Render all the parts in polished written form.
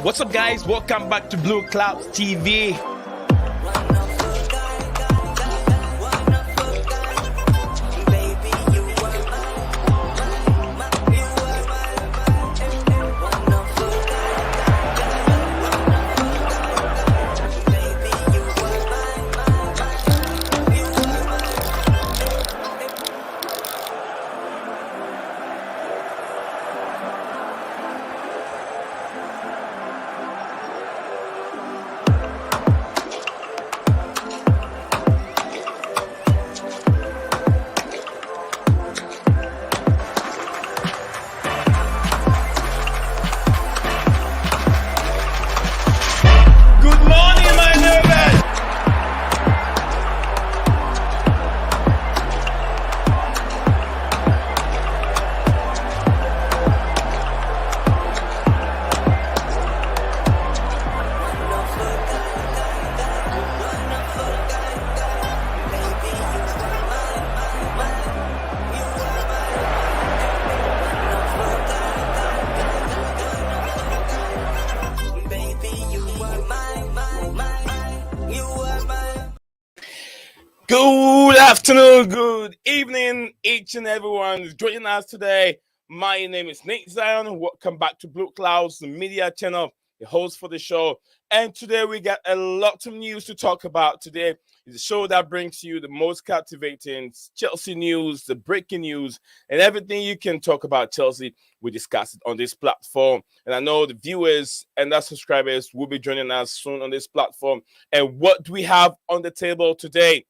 What's up, guys? Welcome back to Blue Clouds TV. Good afternoon, good evening, each and everyone who's joining us today. My name is Nate Zion. Welcome back to Blue Clouds, the media channel, the host for the show. And today we got a lot of news to talk about. Today is a show that brings you the most captivating Chelsea news, the breaking news, and everything you can talk about Chelsea. We discuss it on this platform. And I know the viewers and the subscribers will be joining us soon on this platform. And what do we have on the table today?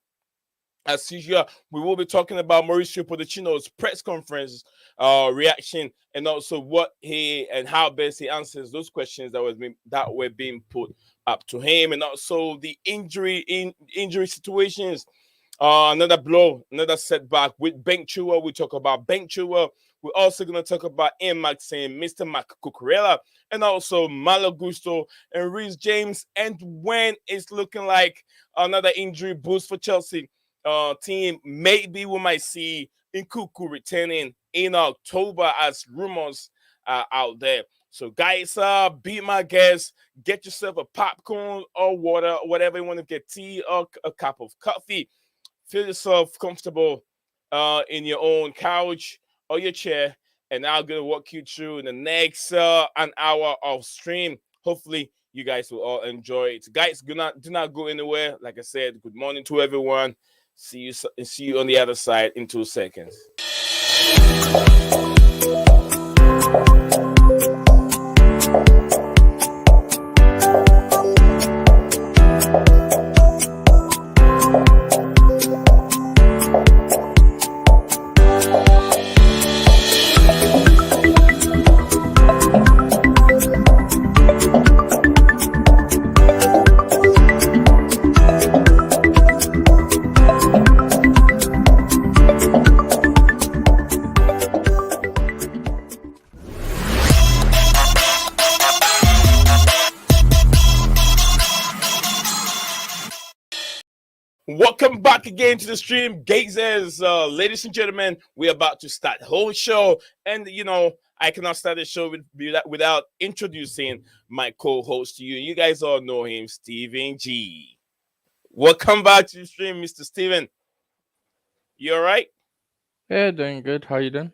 As usual, we will be talking about Mauricio Pochettino's press conference reaction, and also what he and how best he answers those questions that were being put up to him, and also the injury situations. Another blow, another setback with Ben Chilwell. We talk about Ben Chilwell. We're also going to talk about Ian Maxim, Mr. Mac Cucurella, and also Malo Gusto and Reece James. And when it's looking like another injury boost for Chelsea team, maybe we might see Nkunku returning in October as rumors are out there. So guys, be my guest. Get yourself a popcorn or water, or whatever you want to get, tea or a cup of coffee. Feel yourself comfortable in your own couch or your chair, and I'm going to walk you through in the next an hour of stream. Hopefully you guys will all enjoy it. Guys, do not go anywhere. Like I said, good morning to everyone. See you on the other side in 2 seconds. Welcome back again to the stream, gazers. Ladies and gentlemen, we're about to start the whole show. And, I cannot start the show without introducing my co-host to you. You guys all know him, Steven G. Welcome back to the stream, Mr. Steven. You all right? Yeah, doing good. How you doing?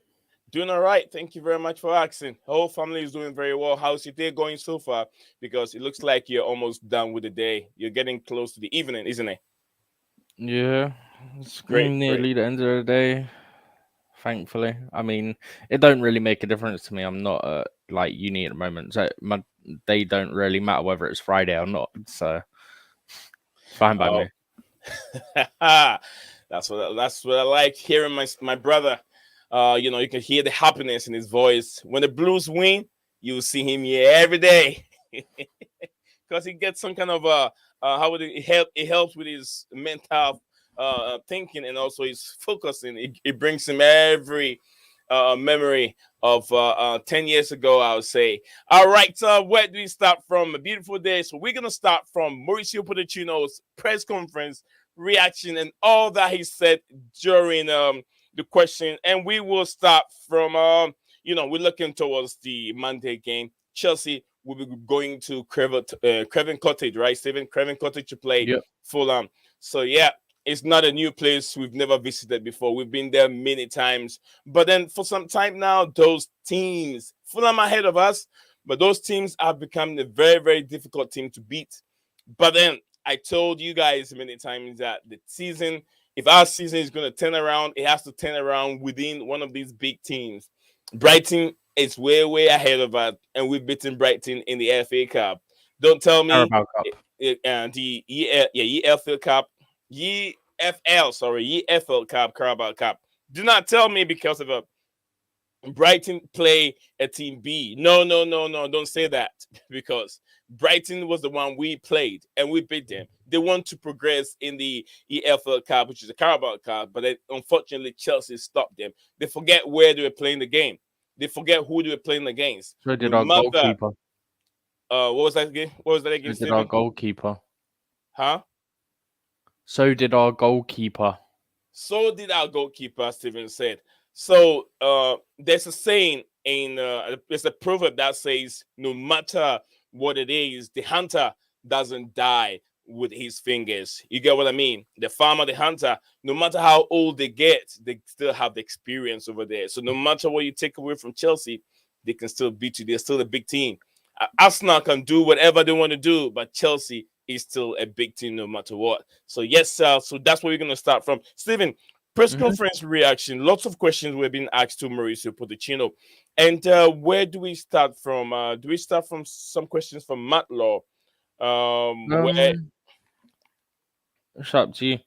Doing all right. Thank you very much for asking. The whole family is doing very well. How's your day going so far? Because it looks like you're almost done with the day. You're getting close to the evening, isn't it? Yeah, it's Great. nearly the end of the day. Thankfully, I mean, it don't really make a difference to me. I'm not like uni at the moment, so my day don't really matter whether it's Friday or not. So fine by me. That's what I like hearing my brother. You can hear the happiness in his voice. When the Blues win, you see him here every day because he gets some kind of how would it help? It helps with his mental thinking and also his focusing. It brings him every memory of 10 years ago, I would say. All right, where do we start from? A beautiful day. So we're going to start from Mauricio Pochettino's press conference reaction and all that he said during the question. And we will start from, we're looking towards the Monday game. Chelsea will be going to Craven Cottage, right, Stephen? Craven Cottage to play Yep. Fulham. So yeah, it's not a new place we've never visited before. We've been there many times, but then for some time now, those teams, Fulham ahead of us, but those teams have become a very, very difficult team to beat. But then I told you guys many times that the season, if our season is going to turn around, it has to turn around within one of these big teams. Brighton is way, way ahead of us, and we've beaten Brighton in the FA Cup. Don't tell me Carabao Cup. the EFL Cup, EFL, sorry, EFL Cup, Carabao Cup. Do not tell me because of a Brighton play a team B. No, no, no, no. Don't say that because Brighton was the one we played and we beat them. They want to progress in the EFL Cup, which is a Carabao Cup, but then, unfortunately, Chelsea stopped them. They forget where they were playing the game. They forget who they were playing against. So did No our matter goalkeeper. what was that again? What was that So again, did our Stephen? goalkeeper. Huh? So did our goalkeeper. So did our goalkeeper, Stephen said. So there's a saying in there's a proverb that says, no matter what it is, the hunter doesn't die with his fingers. You get what I mean? The farmer, the hunter, no matter how old they get, they still have the experience over there. So no matter what you take away from Chelsea, they can still beat you. They're still a big team. Arsenal can do whatever they want to do, but Chelsea is still a big team no matter what. So yes, sir. So that's where we're going to start from. Stephen, press Mhm. conference reaction. Lots of questions were being asked to Mauricio Pochettino. And where do we start from? Do we start from some questions from Matt Law? Where It's up to you.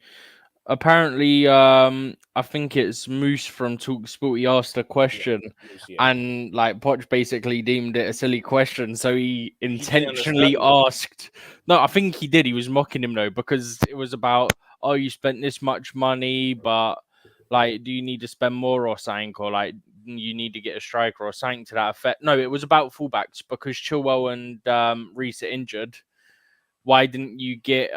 Apparently, I think it's Moose from Talksport. He asked a yeah, question, yeah. and like Poch basically deemed it a silly question, so he He didn't understand intentionally it. asked. No, I think he did. He was mocking him though, because it was about, oh, you spent this much money, but like, do you need to spend more or something, or like you need to get a striker or something to that effect? No, it was about fullbacks because Chilwell and Reece are injured. Why didn't you get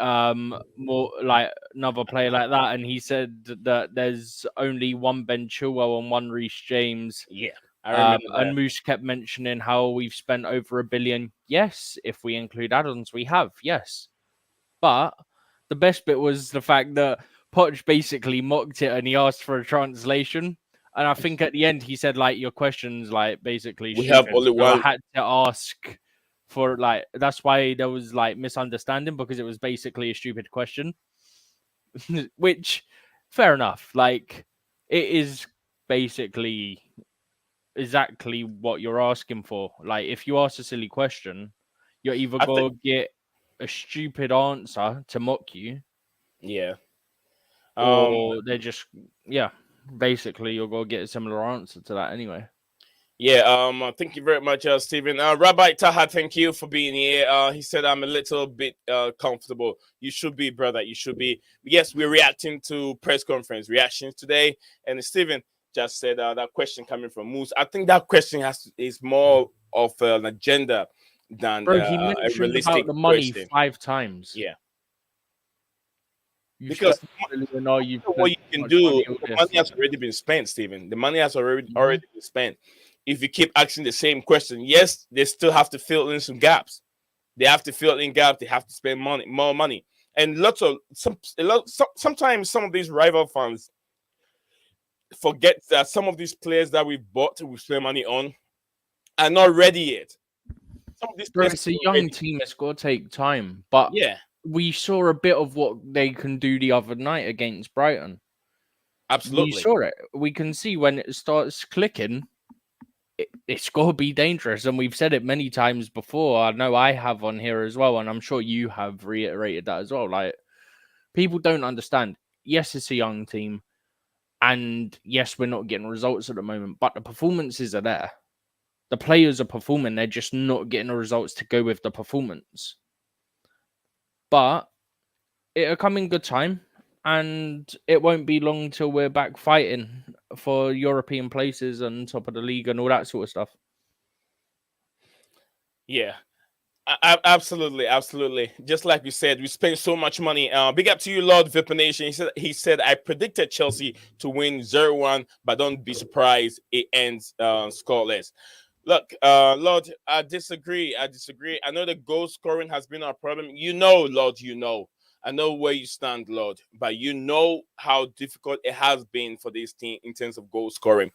more like another player like that? And he said that there's only one Ben Chilwell and one Reece James. Yeah, I remember that. And Moose kept mentioning how we've spent over $1 billion. Yes, if we include add-ons, we have. Yes, but the best bit was the fact that Poch basically mocked it and he asked for a translation. And I think at the end he said like, your question's like basically We have stupid. only So I one. had to ask for like, that's why there was like misunderstanding, because it was basically a stupid question. Which, fair enough. Like, it is basically exactly what you're asking for. Like, if you ask a silly question, you're either I think going to get a stupid answer to mock you, yeah. Um, or they're just, yeah, basically you're going to get a similar answer to that anyway. Yeah, thank you very much, Stephen. Rabbi Taha, thank you for being here. He said I'm a little bit comfortable. You should be, brother. You should be. Yes, we're reacting to press conference reactions today, and Stephen just said that question coming from Moose. I think that question is more of an agenda than Bro, he a mentioned realistic about the money question. 5 times. Yeah, You spent because million, or you've what spent you so can much do, money, all the this. money has already been spent, Stephen. The money has already Mhm. been spent. If you keep asking the same question, yes, they still have to fill in some gaps. They have to fill in gaps. They have to spend more money, and sometimes some of these rival fans forget that some of these players that we bought, we spend money on, are not ready yet. Some of these Bro, players it's a are not young ready. team. It's got to take time. But Yeah, we saw a bit of what they can do the other night against Brighton. We absolutely. saw it. We can see when it starts clicking, it's got to be dangerous. And we've said it many times before. I know I have on here as well. And I'm sure you have reiterated that as well. Like, people don't understand. Yes, it's a young team. And yes, we're not getting results at the moment. But the performances are there. The players are performing. They're just not getting the results to go with the performance. But it'll come in good time, and it won't be long till we're back fighting for European places and top of the league and all that sort of stuff. Yeah, absolutely, absolutely. Just like you said, we spent so much money. Big up to you, Lord Vipper Nation. He said I predicted Chelsea to win 0-1, but don't be surprised it ends scoreless. Look, Lord, I disagree. I disagree. I know the goal scoring has been our problem. You know, Lord, you know. I know where you stand, Lord, but you know how difficult it has been for this team in terms of goal scoring.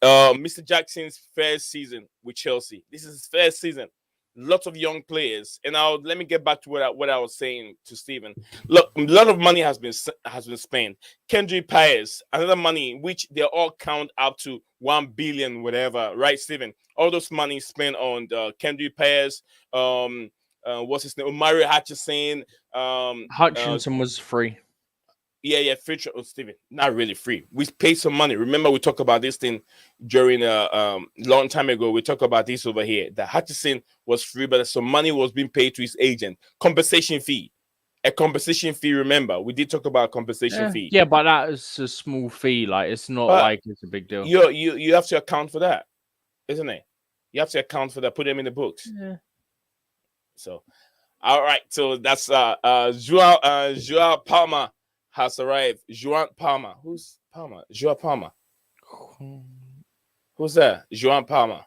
Mr. Jackson's first season with Chelsea. This is his first season. Lots of young players, and now let me get back to what I was saying to Stephen. Look, a lot of money has been spent. Kendrick Paez, another money which they all count up to 1 billion, whatever, right, Stephen? All those money spent on Kendrick Paez, what's his name, Mario Hutchison, uh, Hutchinson was free. yeah, free Steven. Not really free. We paid some money. Remember, we talked about this thing during a long time ago. We talked about this over here. The Hutchison was free, but some money was being paid to his agent. Compensation fee. A compensation fee, remember. We did talk about compensation Yeah, fee. yeah, but that is a small fee. Like it's not But like it's a big deal. you have to account for that, isn't it? You have to account for that, put them in the books. Yeah. So all right, so that's Joao Palma has arrived. Joao Palma. Who's Palma? Joao Palma. Who's that? Joao Palma.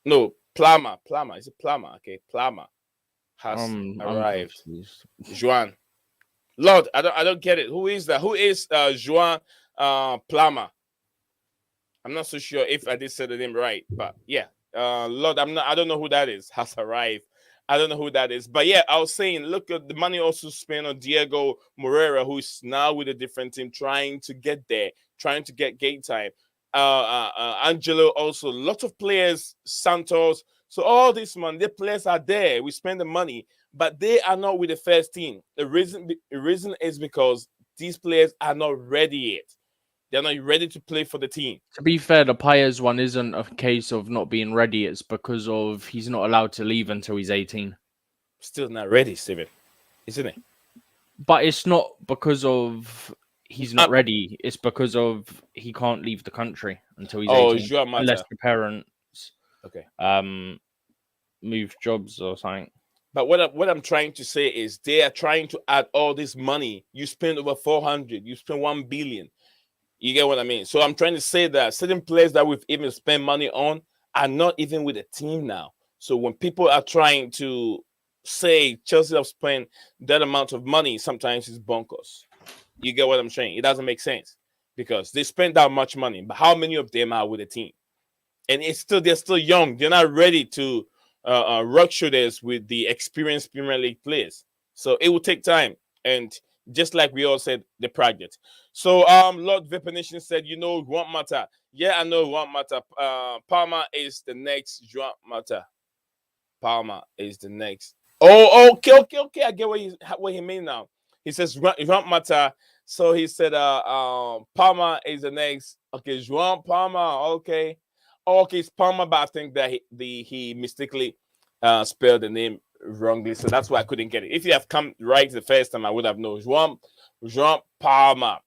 No, Plama. Plama. Is it Plama? Okay, Plama has I'm arrived. confused. Joan. Lord, I don't get it. Who is that? Who is Joan Plama? I'm not so sure if I did say the name right, but yeah. Lord, I don't know who that is. Has arrived. I don't know who that is. But yeah, I was saying, look at the money also spent on Diego Moreira, who's now with a different team, trying to get there, trying to get game time. Angelo also, lots of players, Santos. So all this money, the players are there. We spend the money, but they are not with the first team. The reason is because these players are not ready yet. They're not ready to play for the team. To be fair, the Paez one isn't a case of not being ready. It's because of he's not allowed to leave until he's 18. Still not ready, Steven, isn't it? But it's not because of he's not Um, ready. It's because of he can't leave the country until he's oh, 18, Joao unless Mata. the parents Okay. um move jobs or something. But what I'm trying to say is they are trying to add all this money. You spend over 400, you spend 1 billion. You get what I mean? So I'm trying to say that certain players that we've even spent money on are not even with the team now. So when people are trying to say Chelsea have spent that amount of money, sometimes it's bonkers. You get what I'm saying? It doesn't make sense because they spend that much money, but how many of them are with the team? And they're still young. They're not ready to rock shooters with the experienced Premier League players. So it will take time. And just like we all said, the project. So Lord Vipanation said, Juan Mata. Yeah, I know Juan Mata. Palma is the next Juan Mata. Palma is the next. Oh, okay. I get what he mean now. He says Juan Mata. So he said Palma is the next. Okay, Juan Palma. Okay. Oh, okay, it's Palma, but I think that he mistakenly spelled the name wrongly. So that's why I couldn't get it. If you have come right the first time, I would have known. Juan Palma.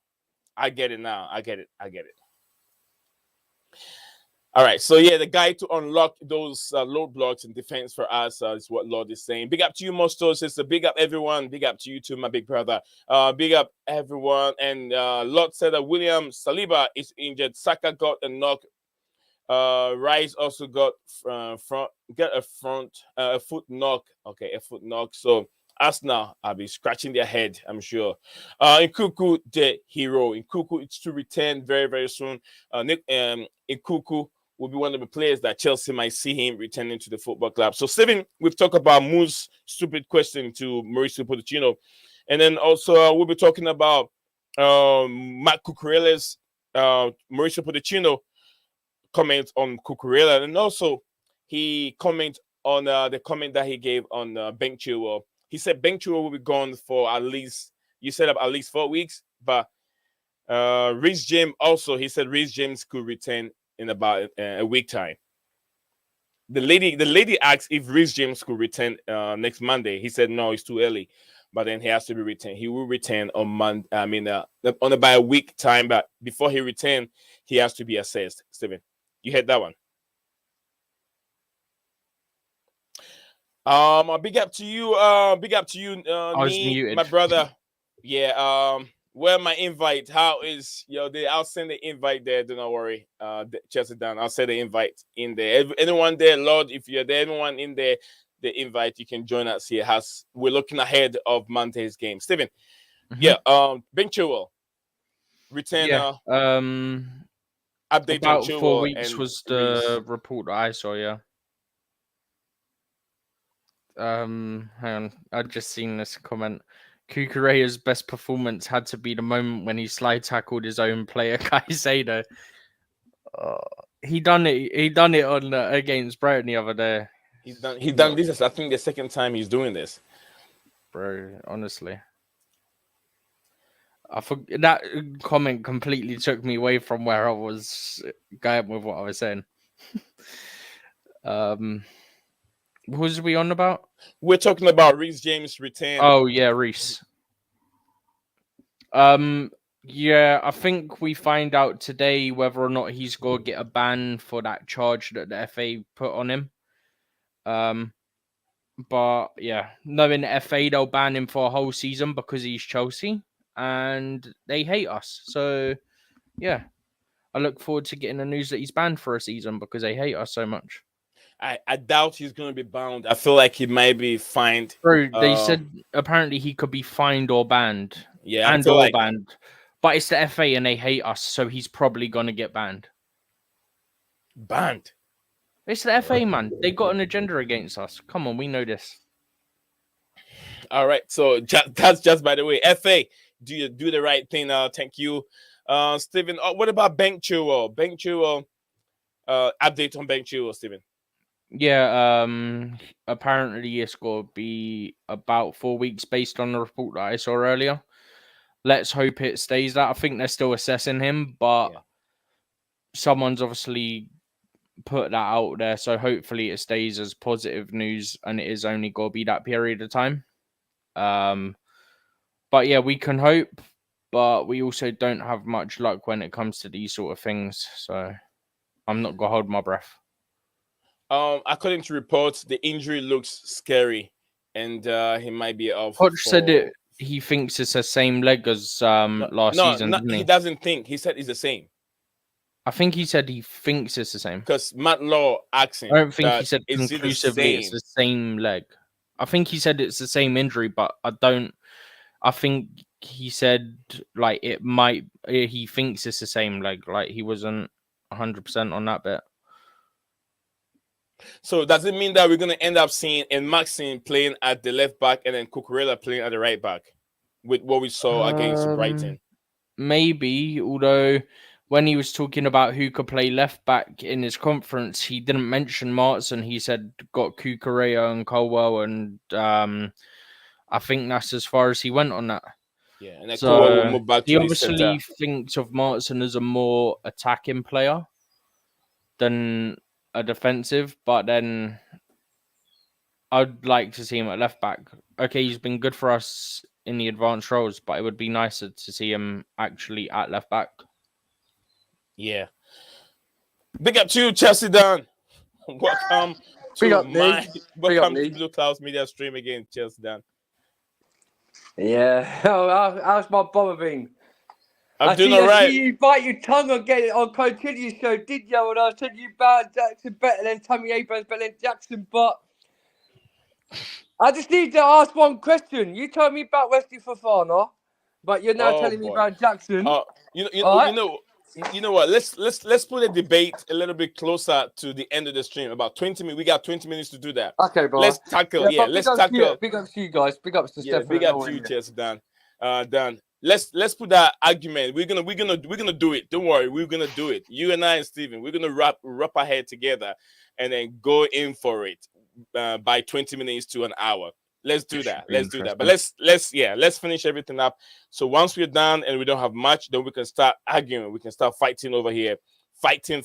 I get it now. I get it. All right, so yeah, the guide to unlock those load blocks in defense for us is what Lord is saying. Big up to you, Mosto sister. Big up everyone. Big up to you too, my big brother. Big up everyone. And Lord said that William Saliba is injured. Saka got a knock. Rice also got a foot knock. Okay, a foot knock. So Arsenal, I'll be scratching their head, I'm sure. Nkunku, the hero. Nkunku is to return very, very soon. Nkunku will be one of the players that Chelsea might see him returning to the football club. So, Steven, we've talked about Moo's stupid question to Mauricio Pochettino. And then also we'll be talking about Matt Cucurella's Mauricio Pochettino comment on Cucurella. And also he comment on the comment that he gave on Ben Chilwell. He said Ben Chilwell will be gone for at least, you said at least 4 weeks, but Reece James also, he said Reece James could return in about a week time. The lady asked if Reece James could return next Monday. He said no, it's too early, but then he has to be returned. He will return on Monday. I mean, on about a week time, but before he return, he has to be assessed. Steven, you heard that one. Big up to you, I was Nee, my muted. brother. Yeah. Where my invite? How is your day? I'll send the invite there. Do not worry. Chelsea down. I'll send the invite in there. Anyone there, Lord, if you're there, anyone in there, the invite, you can join us here. We're looking ahead of Monday's game. Stephen, yeah. Ben Chilwell, return. Yeah. Update on About 4 Chilwell weeks and was Reece. the report that I saw. Yeah. Hang on. I'd just seen this comment. Kukureya's best performance had to be the moment when he slide tackled his own player, Caicedo. He done it. He done it on against Brighton the other day. He's done this. I think the second time he's doing this, bro. Honestly, I forgot that comment completely took me away from where I was going with what I was saying. What was we on about? We're talking about Reece James return. Oh yeah, Reece. Yeah, I think we find out today whether or not he's going to get a ban for that charge that the FA put on him. But yeah, knowing the FA, they'll ban him for a whole season because he's Chelsea and they hate us. So yeah, I look forward to getting the news that he's banned for a season because they hate us so much. I doubt he's going to be bound. I feel like he might be fined. Bro, they said apparently he could be fined or banned. Yeah, and or banned. But it's the FA and they hate us, so he's probably going to get banned. Banned? It's the FA, man. They got an agenda against us. Come on, we know this. All right, so that's just by the way. FA, do the right thing. Thank you, Stephen. What about Ben Chilwell? Ben Chilwell, update on Ben Chilwell, Stephen. Yeah, apparently it's going to be about 4 weeks based on the report that I saw earlier. Let's hope it stays that. I think they're still assessing him, but someone's obviously put that out there, so hopefully it stays as positive news and it is only going to be that period of time. But yeah, we can hope, but we also don't have much luck when it comes to these sort of things, so I'm not going to hold my breath. According to reports, the injury looks scary, and he might be off. Poch said it. He thinks it's the same leg as last season. No, he doesn't think. He said it's the same. I think he said he thinks it's the same. Because Matt Law asked him. I don't think he said conclusively it's the same leg. I think he said it's the same injury, but I think he said like he thinks it's the same leg. Like he wasn't 100% on that bit. So does it mean that we're going to end up seeing Maxine playing at the left back and then Cucurella playing at the right back with what we saw against Brighton? Maybe, although when he was talking about who could play left back in his conference, he didn't mention Martin. He said got Cucurella and Colwell, and I think that's as far as he went on that. Yeah, and then so Colwell will move back to he obviously thinks of Martin as a more attacking player than a defensive, but then I'd like to see him at left back. Okay, he's been good for us in the advanced roles, but it would be nicer to see him actually at left back. Yeah. Big up to you, Chelsea Dan. Welcome to Blue Clouds Media Stream again, Chelsea Dan. Yeah. How's my bomber been? I'm doing all right. You bite your tongue on getting it on Coutinho's show, did you? When I was telling you about Jackson better than Tammy Abrams, better than Jackson, but I just need to ask one question. You told me about Wesley Fofana, but you're now telling me about Jackson. You know what? Let's put a debate a little bit closer to the end of the stream. About 20 minutes. We got 20 minutes to do that. Okay, bro. Let's tackle. Let's tackle. Big ups to you guys. Big ups to Stefan. Big up to you, Chelsea Dan. Dan. Let's put that argument. We're gonna do it. Don't worry, we're gonna do it. You and I and Steven, we're gonna wrap our head together and then go in for it by 20 minutes to an hour. Let's do that. Let's do that. But let's finish everything up. So once we're done and we don't have much, then we can start arguing. We can start fighting over here. Fighting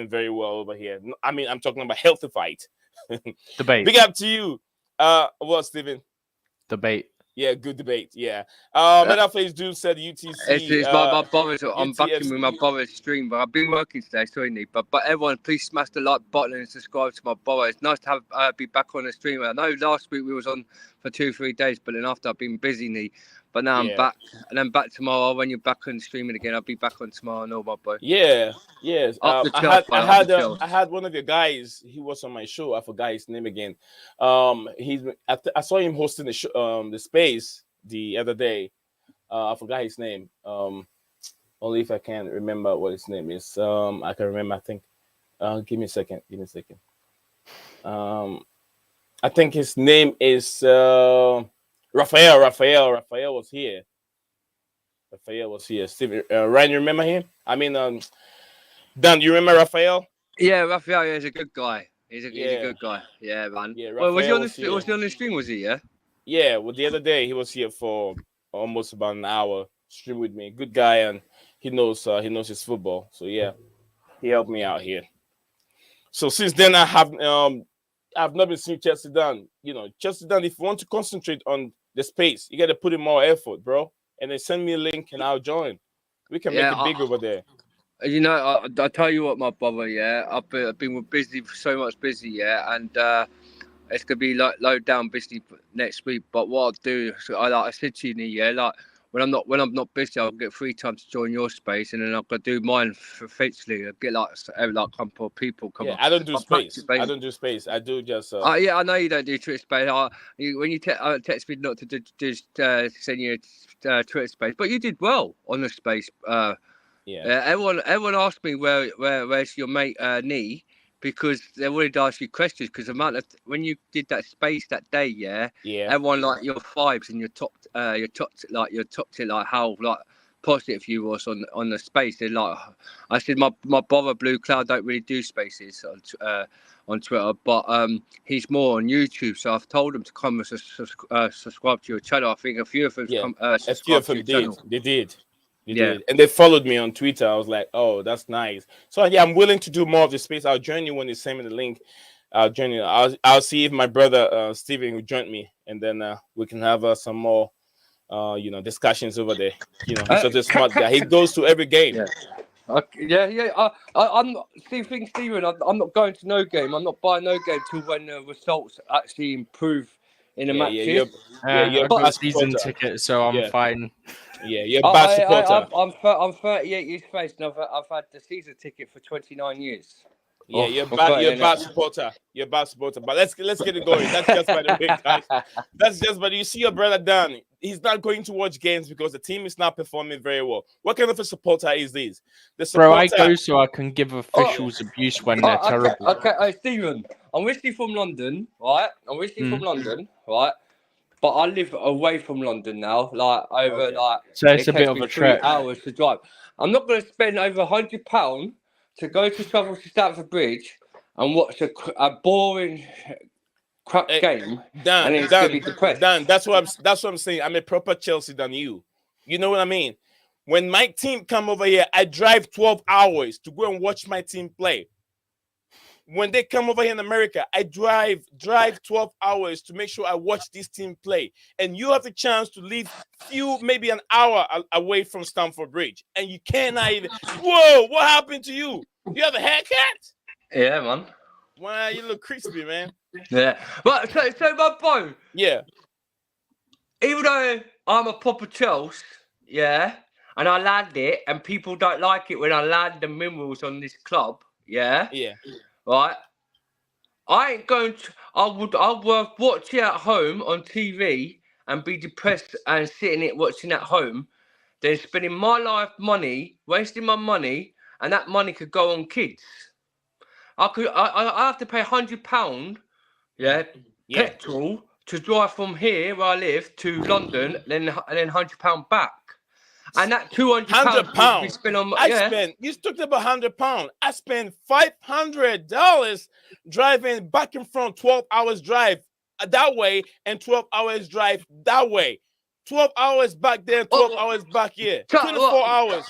very well over here. I mean, I'm talking about healthy fight. Debate. Big up to you. What, Steven? Debate. Yeah, good debate. Yeah. Metaface Dude said UTC. It's my brothers. I'm backing with my brother's stream, but I've been working today, sorry, Nick. But everyone, please smash the like button and subscribe to my brother. It's nice to have be back on the stream. I know last week we was on for 2-3 days, but then after I've been busy, Nick. But now I'm Yeah. back, and I'm back tomorrow. When you're back on streaming again, I'll be back on tomorrow. No, my boy. Yeah, yes. Up the I shelf, had I brother, up had the shelf. I had one of your guys. He was on my show. I forgot his name again. I saw him hosting the space the other day. I forgot his name. Only if I can remember what his name is. I can remember. I think. Give me a second. Give me a second. I think his name is Raphael. Raphael was here. Raphael was here. Steve, Ryan, you remember him? I mean, Dan, you remember Raphael? Yeah, Raphael is a good guy. He's a Yeah. good guy. Yeah, man. Yeah, Well, was he Raphael on was the here. was he on the stream? Was he? Yeah. Yeah, well, the other day he was here for almost about an hour, stream with me. Good guy, and he knows his football. So yeah, he helped me out here. So since then, I've not been seeing Chelsea down. You know, Chelsea down. If you want to concentrate on the space, you got to put in more effort, bro. And then send me a link, and I'll join. We can make it big over there. You know, I tell you what, my brother. Yeah, I've been busy, so much busy. Yeah, and it's gonna be like low down busy next week. But what I'll do, so I said to you, yeah, like when I'm not busy, I'll get free time to join your space, and then I'll go do mine faithfully. I'll get like a couple of people come on. I don't do space. I don't do space. I do just. Yeah, I know you don't do Twitter space. When you text me not to just send you a Twitter space, but you did well on the space. Yeah. Everyone asked me where's your mate Nee, because they wanted to ask you questions, because the amount of when you did that space that day, yeah, everyone like your vibes and your top tier, like how like positive you was on the space. They're like, I said my brother Blue Cloud don't really do spaces on Twitter, but he's more on YouTube. So I've told him to come and subscribe to your channel. I think a few of them subscribed to your channel. They did. And they followed me on Twitter. I was like, oh, that's nice. So yeah, I'm willing to do more of the space. I'll join you when you send me the link. I'll join you. I'll see if my brother Steven will join me, and then we can have some more discussions over there. You know, he's such a smart guy. He goes to every game. I'm not Steven. I'm not going to no game. I'm not buying no game till when the results actually improve in the matches. I've got a season ticket, so I'm fine. Yeah, you're a bad supporter. I'm 38 years faced, and I've had the season ticket for 29 years. Yeah, you're a bad supporter. You're a bad supporter. But let's get it going. That's just by the way, guys. That's just but you see your brother Dan. He's not going to watch games because the team is not performing very well. What kind of a supporter is this? Bro, I go so I can give officials abuse when they're terrible. Okay, Stephen, I'm originally from London, right? But I live away from London now, So it's a bit of a trek. 3 hours to drive. I'm not going to spend over £100 to go to travel to Stamford Bridge and watch a boring crap game. Dan, and it's going to be depressed. Dan, that's what I'm saying. I'm a proper Chelsea than you. You know what I mean? When my team come over here, I drive 12 hours to go and watch my team play. When they come over here in America, I drive 12 hours to make sure I watch this team play. And you have the chance to live maybe an hour away from Stamford Bridge. And you cannot even... Whoa, what happened to you? You have a haircut? Yeah, man. Wow, you look crispy, man. Yeah. But so my boy. Yeah. Even though I'm a proper Chelsea, yeah, and I land it, and people don't like it when I land the minerals on this club, yeah? Yeah. Right, I ain't going to. I'll watch it at home on TV and be depressed and sitting it watching at home, than spending my life money, wasting my money, and that money could go on kids. I have to pay £100, petrol to drive from here where I live to London, then £100 back. And that £200 we spent on you talked about £100. I spent $500 driving back and front, 12 hours drive that way and 12 hours drive that way. 12 hours back there, 12 hours back here. 24 hours.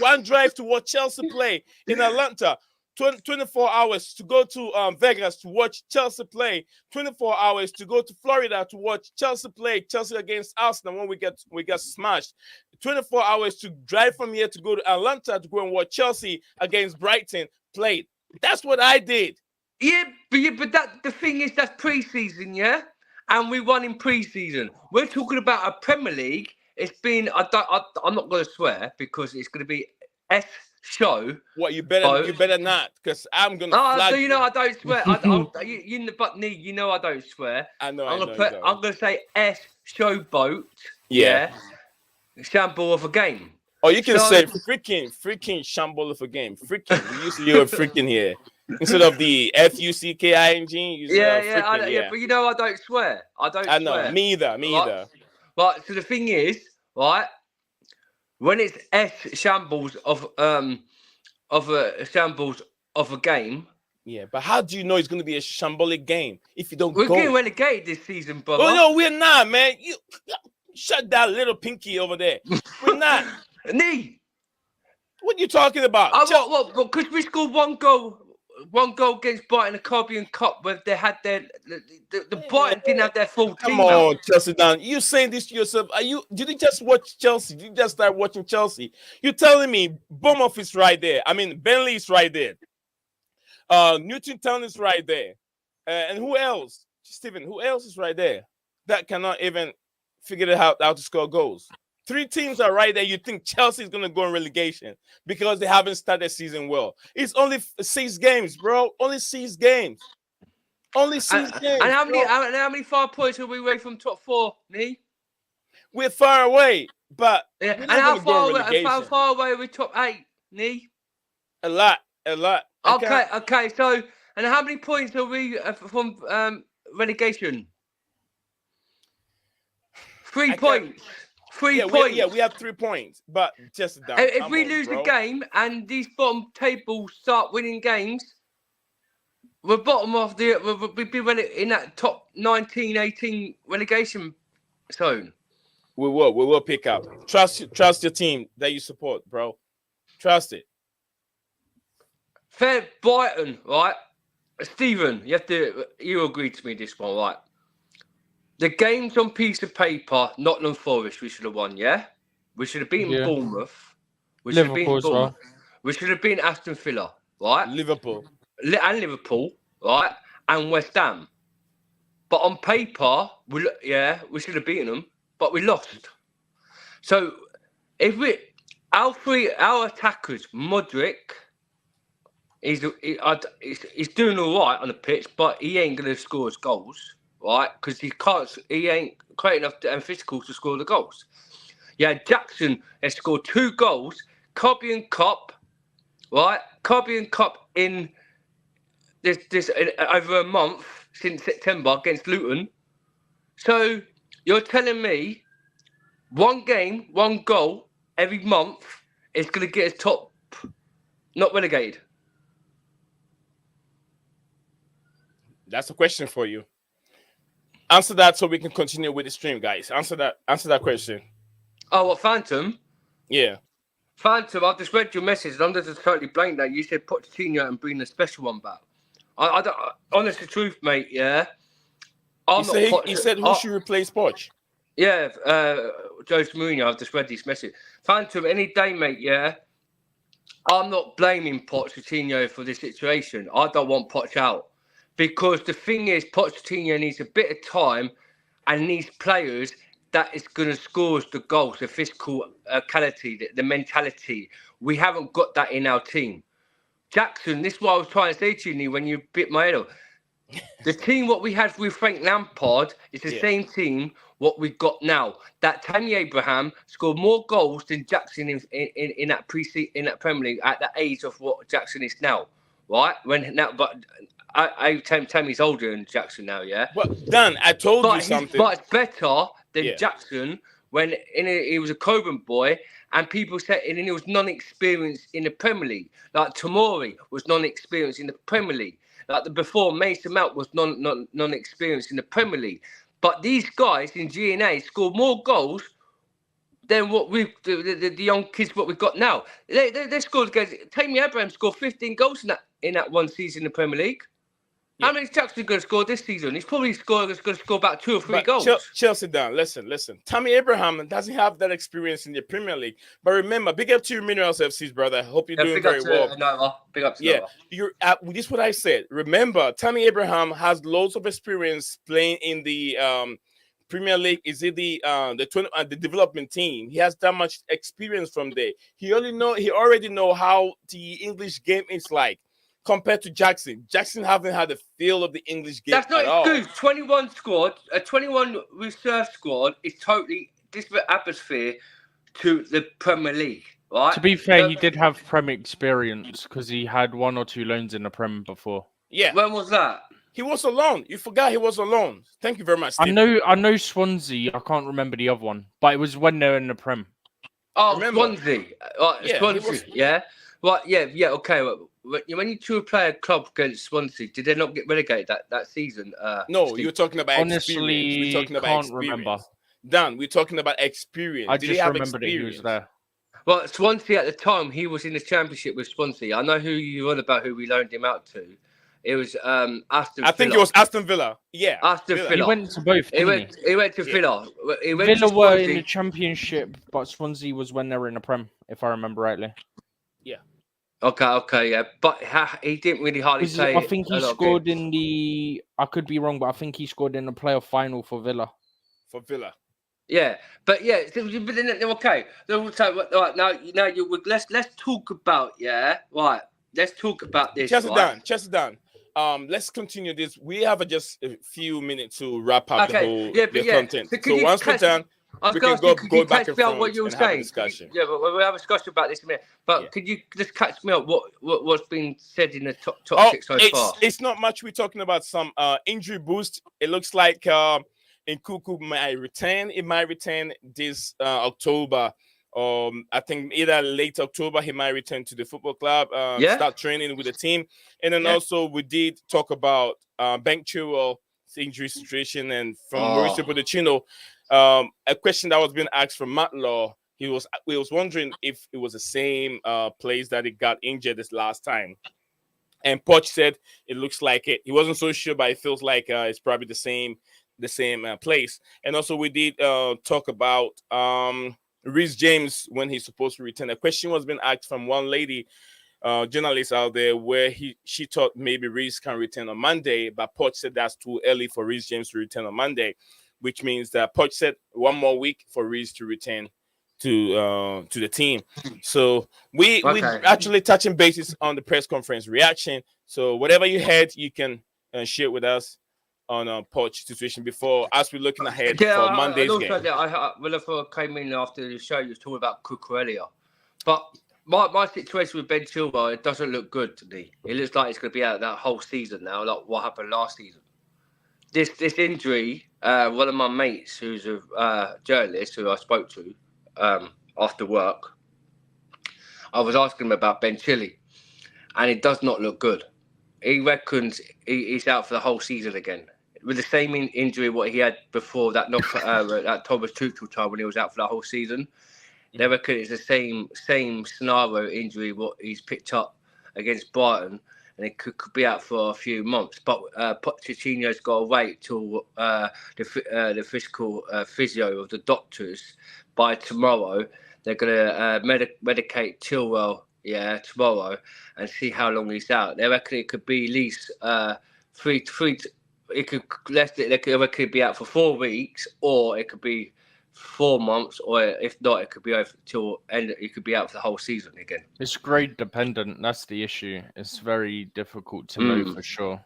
One drive to watch Chelsea play in Atlanta. 24 hours to go to Vegas to watch Chelsea play. 24 hours to go to Florida to watch Chelsea play. Chelsea against Arsenal when we get smashed. 24 hours to drive from here to go to Atlanta to go and watch Chelsea against Brighton play. That's what I did. Yeah, but the thing is, that's pre-season, yeah? And we won in pre-season. We're talking about a Premier League. I'm not going to swear because it's going to be S show. What you better not, because I'm gonna. So you know I don't swear. But Nee, you know I don't swear. I know. I'm gonna say S showboat. Yeah. Shamble of a game. Or you can say freaking shamble of a game. Freaking. We used to do a freaking here instead of the FUCKING. Yeah. But you know I don't swear. I know. Me either. Right. So the thing is, right, when it's S shambles of a game. Yeah, but how do you know it's going to be a shambolic game if you don't We're go? getting relegated this season, brother. Oh no, we're not, man. You shut that little pinky over there. We're not. Nee. What are you talking about? What? Because we scored one goal against Brighton, the Caribbean Cup, where they had the Brighton didn't have their full team. Come on, Chelsea down. You saying this to yourself? Did you just watch Chelsea? Did you just start watching Chelsea? You're telling me Bournemouth is right there. I mean, Burnley is right there. Newton Town is right there. And who else? Stephen, who else is right there that cannot even figure out how to score goals? 3 teams are right there. You think Chelsea is going to go in relegation because they haven't started the season well. It's only 6 games, bro. Only 6 games. Only 6 games. And how many 5 points are we away from top 4, Nee? We're far away, but and how far away are we top 8, Nee? A lot. Okay. So, and how many points are we from relegation? 3 points. 3 points. We have 3 points, but just down. If we lose the game and these bottom tables start winning games, we're bottom of we'll be in that top 19, 18 relegation zone. We will pick up. Trust your team that you support, bro. Trust it. Fair Brighton, right? Stephen, you agreed to me this one, right? The games on piece of paper, Nottingham Forest, we should have won, yeah? We should have beaten Bournemouth. We should have beaten Bournemouth. We should have beaten Aston Villa, right? Liverpool, right? And West Ham. But on paper, we should have beaten them, but we lost. So if our attackers, Modric, he's doing all right on the pitch, but he ain't gonna score his goals. Right, because he ain't creating enough and physical to score the goals. Yeah, Jackson has scored 2 goals, Caribbean Cup, right? Caribbean Cup in this over a month since September against Luton. So you're telling me 1 game, 1 goal every month is going to get us top, not relegated? That's a question for you. Answer that so we can continue with the stream, guys. Answer that question. Oh, what, Phantom? Yeah. Phantom, I've just read your message and I'm just totally blank that you said Pochettino and bring the special one back. I don't, honest the truth, mate, yeah. He said who should replace Poch? Yeah, Jose Mourinho, I've just read this message. Phantom, any day, mate, yeah. I'm not blaming Pochettino for this situation. I don't want Poch out. Because the thing is, Pochettino needs a bit of time and needs players that is going to score us the goals, the physical quality, the mentality. We haven't got that in our team. Jackson, this is what I was trying to say to you, Nee, when you bit my head off. The team what we had with Frank Lampard is the same team what we got now. That Tammy Abraham scored more goals than Jackson in that Premier League at the age of what Jackson is now, right? Tammy's older than Jackson now, yeah. Well, Dan, I told you something. But it's better than Jackson when he was a Coburn boy, and people said and he was non-experienced in the Premier League. Like Tomori was non-experienced in the Premier League. Like before, Mason Mount was non-experienced in the Premier League. But these guys in GNA scored more goals than what the young kids what we've got now. They scored against Tammy Abraham scored 15 goals in that one season in the Premier League. Yeah. How many Jackson's going to score this season? He's probably going to score about 2 or 3 goals. Chelsea down. Listen. Tammy Abraham doesn't have that experience in the Premier League. But remember, big up to you, Minerals FC's brother. I hope you're doing very well. Big up to Nova. This is what I said. Remember, Tammy Abraham has loads of experience playing in the Premier League? Is it the the development team? He has that much experience from there. He already know how the English game is like compared to Jackson. Jackson haven't had a feel of the English game That's not at all. excuse. 21 squad, a 21 reserve squad is totally different atmosphere to the Premier League, right? To be fair, he did have Prem experience because he had 1 or 2 loans in the Prem before. Yeah. When was that? He was alone. You forgot he was alone. Thank you very much, Steve. I know Swansea. I can't remember the other one, but it was when they were in the Prem. Oh, Remember? Swansea. Yeah, Swansea, yeah? Right, yeah, okay. When you two play a club against Swansea, did they not get relegated that season? No, Steve? you're talking about experience. Honestly, We're talking about can't experience. remember. Dan, we're talking about experience. I Did just he have remember that he was experience? there. Well, Swansea at the time, he was in the Championship with Swansea. I know who you're on about, who we loaned him out to. It was Aston Villa. I think it was Aston Villa. Yeah. Aston Villa. He went to both, He didn't he? went to Yeah. Villa. He went Villa to were Swansea. in the Championship, but Swansea was when they were in the Prem, if I remember rightly. Okay, yeah. But he didn't really hardly play. I think a he lot of scored games. in the... I could be wrong, but I think he scored in the playoff final for Villa. For Villa. Yeah, but yeah, but then, okay. Right now let's talk about right. Let's talk about this. Chelsea Dan. Let's continue this. We have just a few minutes to wrap up the content. So once we're done, we can go back and forth what you were and have a saying. discussion. Yeah, but we'll have a discussion about this in a minute. But could you just catch me up? What's been said in the top six so far? It's not much. We're talking about some injury boost. It looks like Nkunku might return. It might return this October. I think either late October he might return to the football club, start training with the team. And then also we did talk about Ben Chilwell's injury situation, and from Mauricio Pochettino, a question that was being asked from Matt Law. He was wondering if it was the same place that he got injured this last time. And Poch said it looks like it. He wasn't so sure, but it feels like it's probably the same place. And also we did talk about Reece James when he's supposed to return. A question was being asked from one lady, journalist out there, where she thought maybe Reece can return on Monday, but Poch said that's too early for Reece James to return on Monday, which means that Poch said one more week for Reece to return to the team. So we actually touching bases on the press conference reaction. So whatever you heard, you can share with us on a Poch situation before, as we're looking ahead for Monday's game. When I came in after the show, you was talking about Cucurella, but my situation with Ben Chilwell, it doesn't look good to me. It looks like it's going to be out that whole season now, like what happened last season. This injury, one of my mates, who's a journalist who I spoke to after work, I was asking him about Ben Chilwell, and it does not look good. He reckons he's out for the whole season again, with the same injury what he had before that that Thomas Tuchel time when he was out for the whole season. They reckon it's the same scenario injury what he's picked up against Brighton, and it could be out for a few months. But Pochettino's got to wait till the physical physio of the doctors by tomorrow. They're going to medicate Chilwell tomorrow and see how long he's out. They reckon it could be at least it could be out for 4 weeks, or it could be 4 months, or if not, it could be over till end. It could be out for the whole season again. It's grade dependent. That's the issue. It's very difficult to know for sure.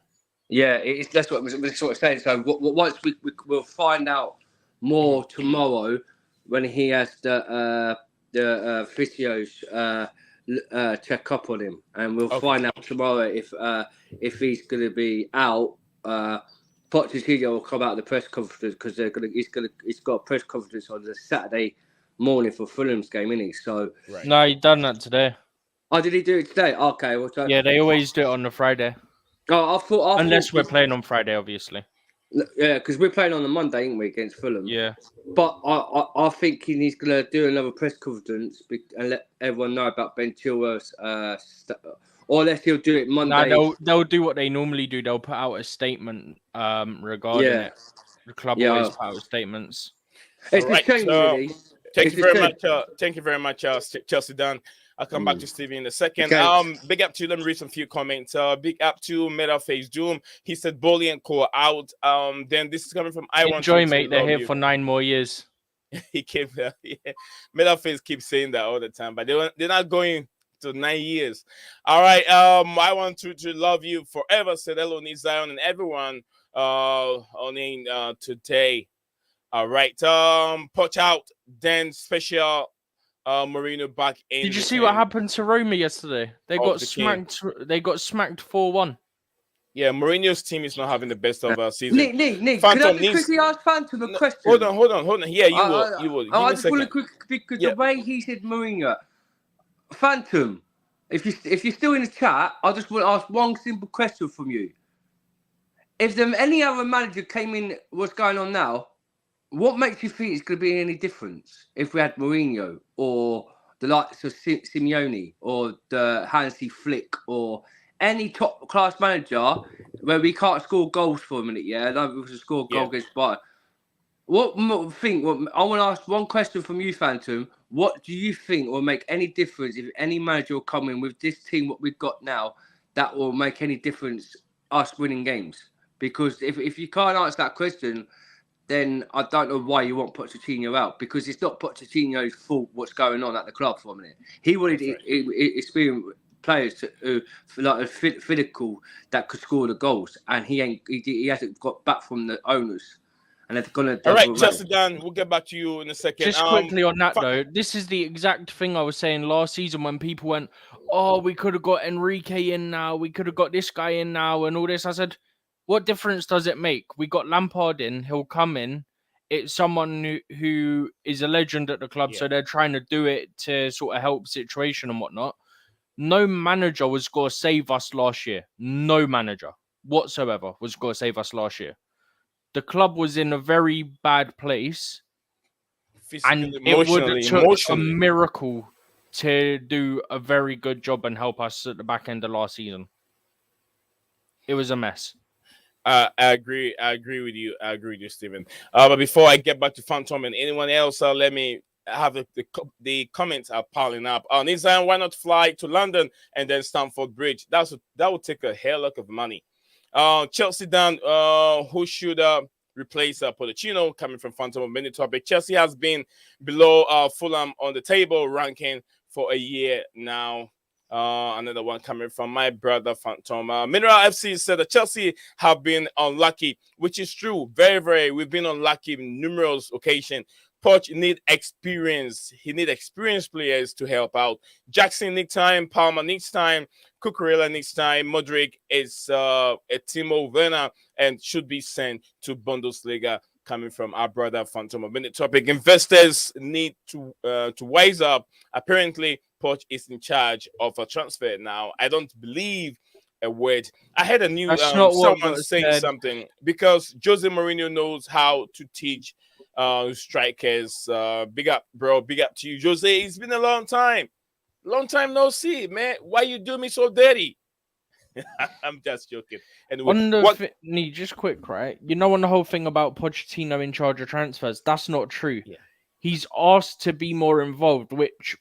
Yeah, that's what we're sort of saying. So once we'll find out more tomorrow when he has the physios check up on him, and we'll find out tomorrow if he's going to be out. Pochettino will come out of the press conference because he's got a press conference on the Saturday morning for Fulham's game, isn't he? So no, he done that today. Oh, did he do it today? Okay, well, yeah, they always do it on the Friday. Oh, I thought unless we're playing on Friday, obviously. Yeah, because we're playing on the Monday, ain't we, against Fulham? Yeah. But I think he's going to do another press conference and let everyone know about Ben Chilwell's or unless he'll do it Monday. No, they'll do what they normally do. They'll put out a statement regarding it. The club always put out statements. It's a shame, really. Thank you very much. Thank you very much, Chelsea Dan. I'll come back to Stevie in a second. Okay. Big up to you. Let me read some few comments. Big up to Metaface Doom. He said Bolly and Core out. Then this is coming from I Want Enjoy, to mate. They're Love here You. for 9 more years. He kept Metaface keeps saying that all the time, but they're not going to 9 years. All right. I want to love you forever. Said hello, Zion and everyone on today. All right. Poch out. Then special Mourinho back in. Did you see what happened to Roma yesterday? They got smacked. They got smacked 4-1. Yeah, Mourinho's team is not having the best of season. Nick, Phantom could I just quickly ask Phantom a question? Hold on. Yeah, you will. I just want to because the way he said Mourinho, Phantom, if you're still in the chat, I just want to ask one simple question from you. If any other manager came in, what's going on now? What makes you think it's going to be any difference if we had Mourinho or the likes of Simeone or the Hansi Flick or any top class manager where we can't score goals for a minute? Yeah, like we can score a goal against Bayern. I want to ask one question from you, Phantom. What do you think will make any difference if any manager will come in with this team, what we've got now, that will make any difference us winning games? Because if you can't answer that question, then I don't know why you want Pochettino out, because it's not Pochettino's fault what's going on at the club for a minute. He wanted experienced players like physical that could score the goals, and he hasn't got back from the owners. And they've gone all right, Chelsea Dan, we'll get back to you in a second. Just quickly on that though, this is the exact thing I was saying last season when people went, "Oh, we could have got Enrique in now, we could have got this guy in now," and all this. I said, what difference does it make? We got Lampard in, he'll come in. It's someone who is a legend at the club, so they're trying to do it to sort of help situation and whatnot. No manager was going to save us last year. No manager whatsoever was going to save us last year. The club was in a very bad place, and it would have took a miracle to do a very good job and help us at the back end of last season. It was a mess. I agree with you. Stephen. But before I get back to Phantom and anyone else, let me have the comments are piling up. Nizam, why not fly to London and then Stamford Bridge? That would take a hell of money. Chelsea Dan, who should replace Pochettino? Coming from Phantom of Mini Topic. Chelsea has been below Fulham on the table ranking for a year now. Another one coming from my brother Phantom. Mineral FC said that Chelsea have been unlucky, which is true. Very, very. We've been unlucky on numerous occasions. Poch need experience. He need experienced players to help out. Jackson needs time. Palmer needs time. Cucurella needs time. Modric is a Timo Werner and should be sent to Bundesliga. Coming from our brother Phantom of Minute Topic. Investors need to wise up. Apparently, Poch is in charge of a transfer now. I don't believe a word. I had a new someone saying something because Jose Mourinho knows how to teach strikers. Big up, bro. Big up to you, Jose. It's been a long time no see, man. Why you do me so dirty? I'm just joking. Anyway, just quick, right? You know, on the whole thing about Pochettino in charge of transfers, that's not true. Yeah. He's asked to be more involved, which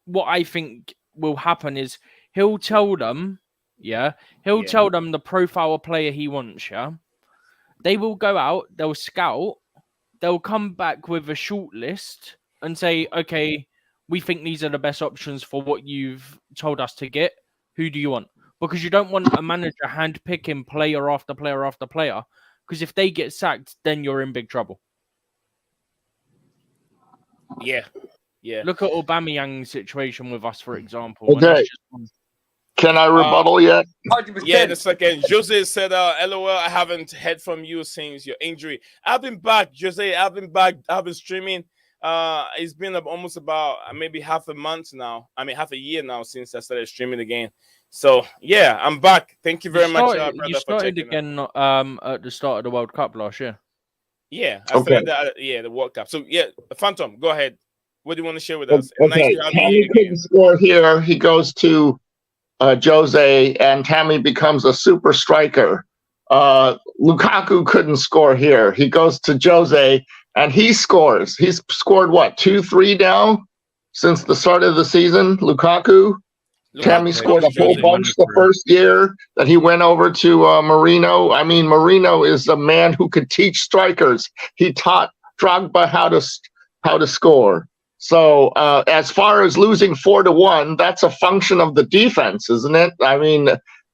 what I think will happen is he'll tell them, tell them the profile of player he wants, They will go out, they'll scout, they'll come back with a short list and say, okay, we think these are the best options for what you've told us to get. Who do you want? Because you don't want a manager hand-picking player after player after player. Because if they get sacked, then you're in big trouble. Yeah. Look at Aubameyang's situation with us, for example. Okay. Can I rebuttal yet? 100%. Yeah, in a second. Jose said, LOL, I haven't heard from you since your injury. I've been back, Jose. I've been streaming. It's been almost about maybe half a year now since I started streaming again. So yeah, I'm back. Thank you very much, brother. You started again at the start of the World Cup last year. Yeah, I started the World Cup. So yeah, Phantom, go ahead. What do you want to share with us? Okay, Tammy couldn't score here. He goes to Jose, and Tammy becomes a super striker. Lukaku couldn't score here. He goes to Jose, and he scores. He's scored what, 2-3 now? since the start of the season, Lukaku. Tammy scored a whole bunch the first year that he went over to Marino. I mean, Marino is a man who could teach strikers. He taught Drogba how to score. So as far as losing 4-1, that's a function of the defense, isn't it? I mean,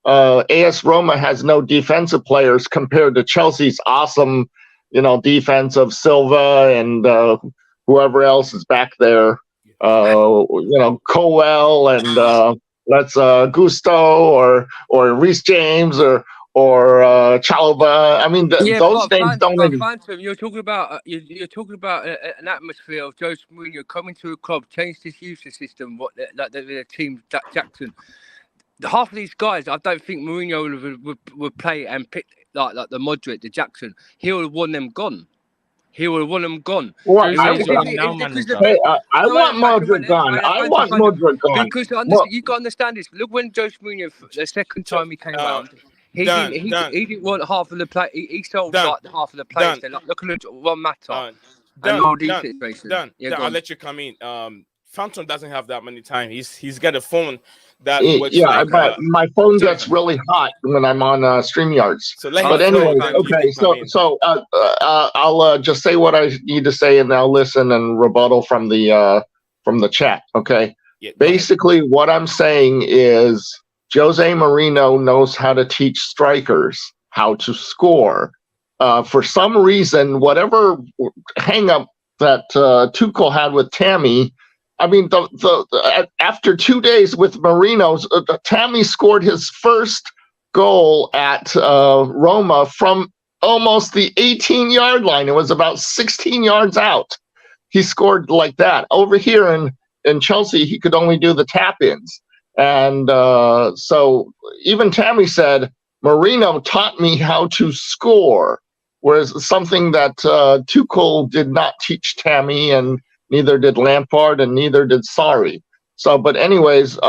AS Roma has no defensive players compared to Chelsea's awesome, defense of Silva and whoever else is back there. Colwell and Gusto or Reece James or Chalobah. I mean, those names don't. Phantom, you're talking about an atmosphere of Jose Mourinho coming to a club, changed his usage system. Like the team, Jackson. Half of these guys, I don't think Mourinho would play and pick like the Modric, the Jackson. He would have won them gone. Well, I want Modric gone. I want Modric gone. Because you got to understand this. Look, when Jose Mourinho, the second time he came around, he didn't want half of the play. He sold like half of the players. They're like, look at one matter. All these situations. I'll let you come in. Phantom doesn't have that many time. He's got a phone that works but my phone gets really hot when I'm on StreamYards. But anyway, okay. So I'll just say what I need to say, and I'll listen and rebuttal from the chat. Okay. Yeah, basically, what I'm saying is Jose Mourinho knows how to teach strikers how to score. For some reason, whatever hang up that Tuchel had with Tammy. I mean, after 2 days with Marino's, Tammy scored his first goal at Roma from almost the 18-yard line. It was about 16 yards out. He scored like that. Over here in Chelsea, he could only do the tap-ins. And so even Tammy said, Marino taught me how to score, whereas something that Tuchel did not teach Tammy, and neither did Lampard, and neither did Sarri. So, but anyways,